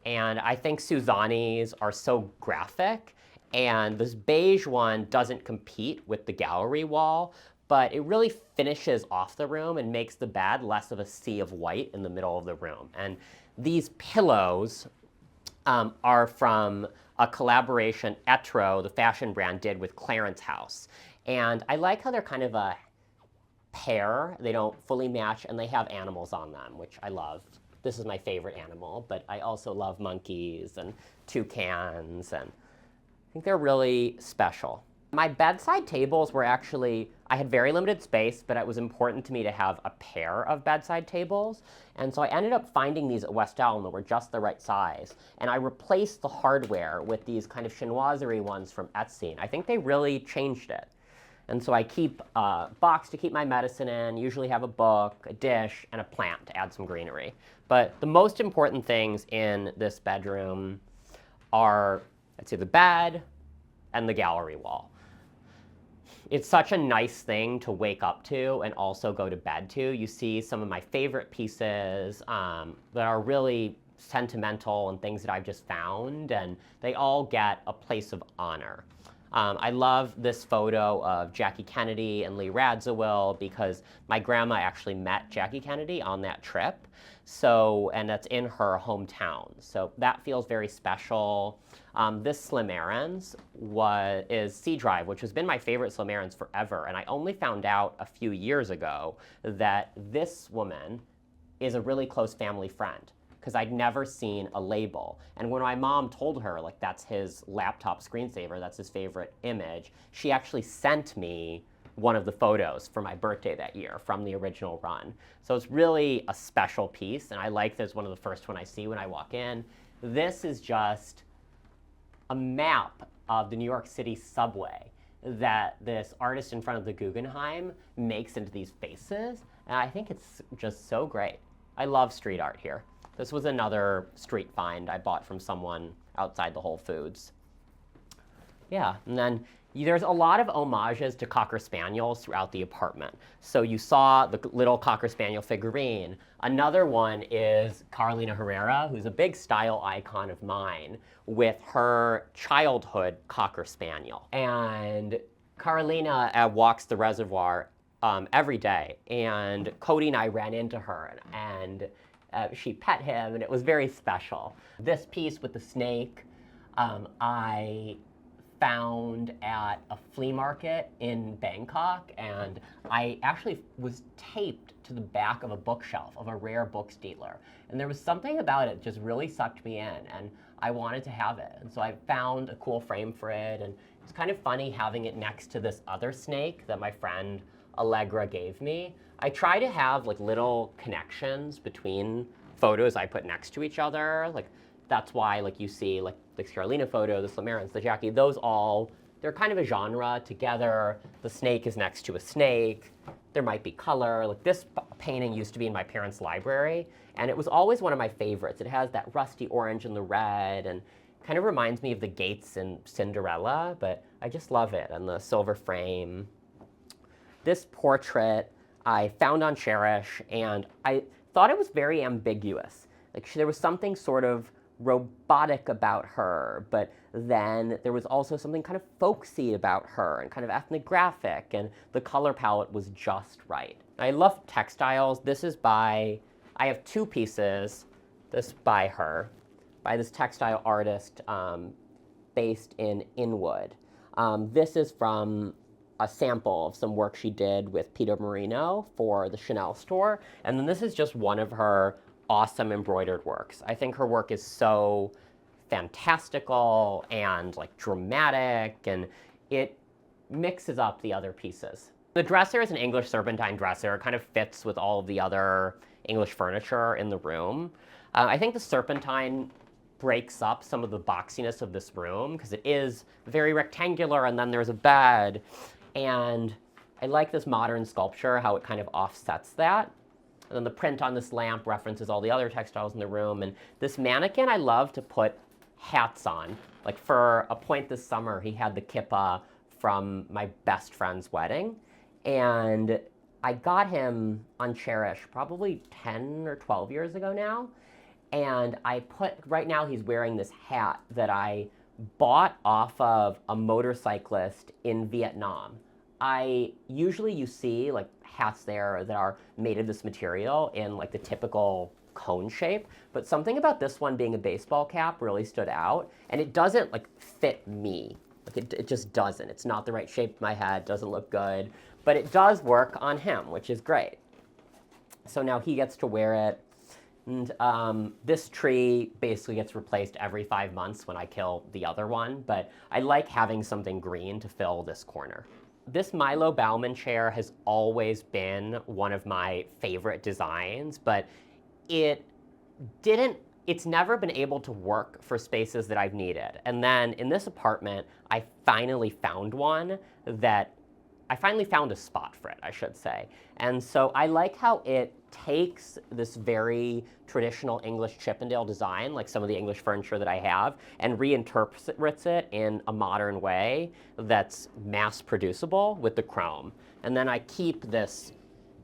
And I think Suzannes are so graphic, and this beige one doesn't compete with the gallery wall, but it really finishes off the room and makes the bed less of a sea of white in the middle of the room. And these pillows are from a collaboration Etro, the fashion brand, did with Clarence House. And I like how they're kind of a pair. They don't fully match, and they have animals on them, which I love. This is my favorite animal, but I also love monkeys and toucans, and I think they're really special. My bedside tables were actually, I had very limited space, but it was important to me to have a pair of bedside tables. And so I ended up finding these at West Elm that were just the right size. And I replaced the hardware with these kind of chinoiserie ones from Etsy. I think they really changed it. And so I keep a box to keep my medicine in, usually have a book, a dish, and a plant to add some greenery. But the most important things in this bedroom are, I'd say, the bed and the gallery wall. It's such a nice thing to wake up to and also go to bed to. You see some of my favorite pieces that are really sentimental and things that I've just found, and they all get a place of honor. I love this photo of Jackie Kennedy and Lee Radziwill because my grandma actually met Jackie Kennedy on that trip. So, and that's in her hometown. So that feels very special. This Slim Aarons is Sea Drive, which has been my favorite Slim Aarons forever. And I only found out a few years ago that this woman is a really close family friend, because I'd never seen a label. And when my mom told her, like, that's his laptop screensaver, that's his favorite image, she actually sent me one of the photos for my birthday that year from the original run. So it's really a special piece, and I like this, one of the first one I see when I walk in. This is just a map of the New York City subway that this artist in front of the Guggenheim makes into these faces, and I think it's just so great. I love street art here. This was another street find I bought from someone outside the Whole Foods. Yeah, and then there's a lot of homages to Cocker Spaniels throughout the apartment. So you saw the little Cocker Spaniel figurine. Another one is Carolina Herrera, who's a big style icon of mine, with her childhood Cocker Spaniel. And Carolina walks the reservoir every day, and Cody and I ran into her, and she pet him, and it was very special. This piece with the snake, I found at a flea market in Bangkok, and I actually was taped to the back of a bookshelf of a rare books dealer. And there was something about it just really sucked me in, and I wanted to have it. And so I found a cool frame for it, and it's kind of funny having it next to this other snake that my friend Allegra gave me. I try to have like little connections between photos I put next to each other. Like that's why like you see like the Carolina photo, the Slim Aarons, the Jackie, those all, they're kind of a genre together. The snake is next to a snake. There might be color. Like this painting used to be in my parents' library, and it was always one of my favorites. It has that rusty orange and the red, and kind of reminds me of the gates in Cinderella, but I just love it. And the silver frame. this portrait I found on Cherish, and I thought it was very ambiguous. Like there was something sort of robotic about her, but then there was also something kind of folksy about her and kind of ethnographic, and the color palette was just right. I love textiles. This is by, I have two pieces, this by her, by this textile artist based in Inwood. This is from a sample of some work she did with Peter Marino for the Chanel store, and then this is just one of her awesome embroidered works. I think her work is so fantastical and like dramatic, and it mixes up the other pieces. The dresser is an English serpentine dresser. It kind of fits with all of the other English furniture in the room. I think the serpentine breaks up some of the boxiness of this room because it is very rectangular, and then there's a bed. And I like this modern sculpture, how it kind of offsets that. And then the print on this lamp references all the other textiles in the room. And this mannequin I love to put hats on. Like for a point this summer, he had the kippah from my best friend's wedding. And I got him on Cherish probably 10 or 12 years ago now. And I put, right now he's wearing this hat that I bought off of a motorcyclist in Vietnam. Usually you see like hats there that are made of this material in like the typical cone shape, but something about this one being a baseball cap really stood out, and it doesn't like fit me. Like it just doesn't. It's not the right shape of my head, doesn't look good, but it does work on him, which is great. So now he gets to wear it. And this tree basically gets replaced every 5 months when I kill the other one, but I like having something green to fill this corner. This Milo Bauman chair has always been one of my favorite designs, but it's never been able to work for spaces that I've needed. And then in this apartment, I finally found a spot for it, I should say. And so I like how it takes this very traditional English Chippendale design, like some of the English furniture that I have, and reinterprets it in a modern way that's mass producible with the chrome. And then I keep this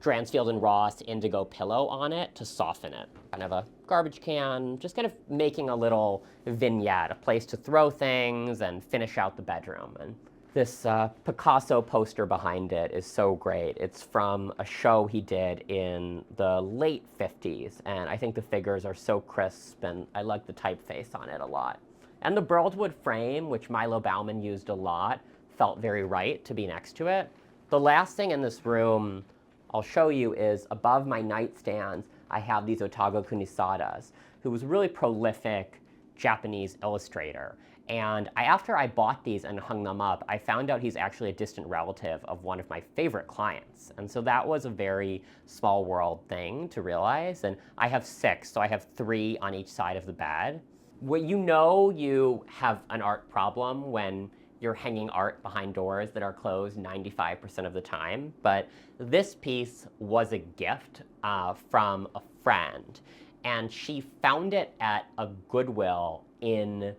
Dransfield and Ross indigo pillow on it to soften it. Kind of a garbage can, just kind of making a little vignette, a place to throw things and finish out the bedroom. And this Picasso poster behind it is so great. It's from a show he did in the late 50s, and I think the figures are so crisp, and I like the typeface on it a lot. And the burled wood frame, which Milo Bauman used a lot, felt very right to be next to it. The last thing in this room I'll show you is above my nightstands, I have these Otago Kunisadas, who was a really prolific Japanese illustrator. And after I bought these and hung them up, I found out he's actually a distant relative of one of my favorite clients. And so that was a very small world thing to realize. And I have 6, so I have 3 on each side of the bed. You have an art problem when you're hanging art behind doors that are closed 95% of the time. But this piece was a gift from a friend. And she found it at a Goodwill in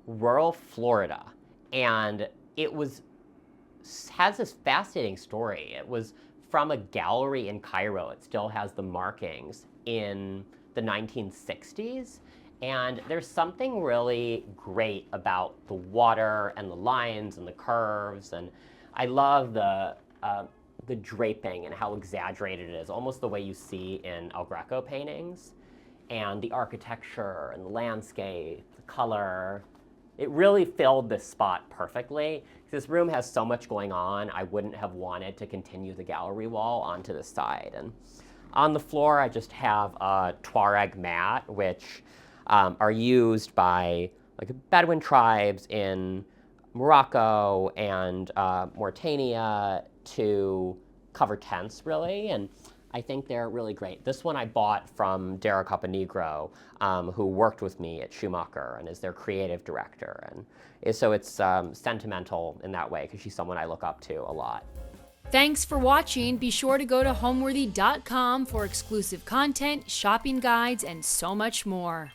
rural Florida, and it has this fascinating story. It was from a gallery in Cairo. It still has the markings in the 1960s, and there's something really great about the water and the lines and the curves, and I love the draping and how exaggerated it is, almost the way you see in El Greco paintings, and the architecture and the landscape, the color. It really filled this spot perfectly. This room has so much going on, I wouldn't have wanted to continue the gallery wall onto the side. And on the floor, I just have a Tuareg mat, which are used by like Bedouin tribes in Morocco and Mauritania to cover tents, really. And I think they're really great. This one I bought from Dara Caponegro, who worked with me at Schumacher and is their creative director. And so it's sentimental in that way because she's someone I look up to a lot. Thanks for watching. Be sure to go to homeworthy.com for exclusive content, shopping guides, and so much more.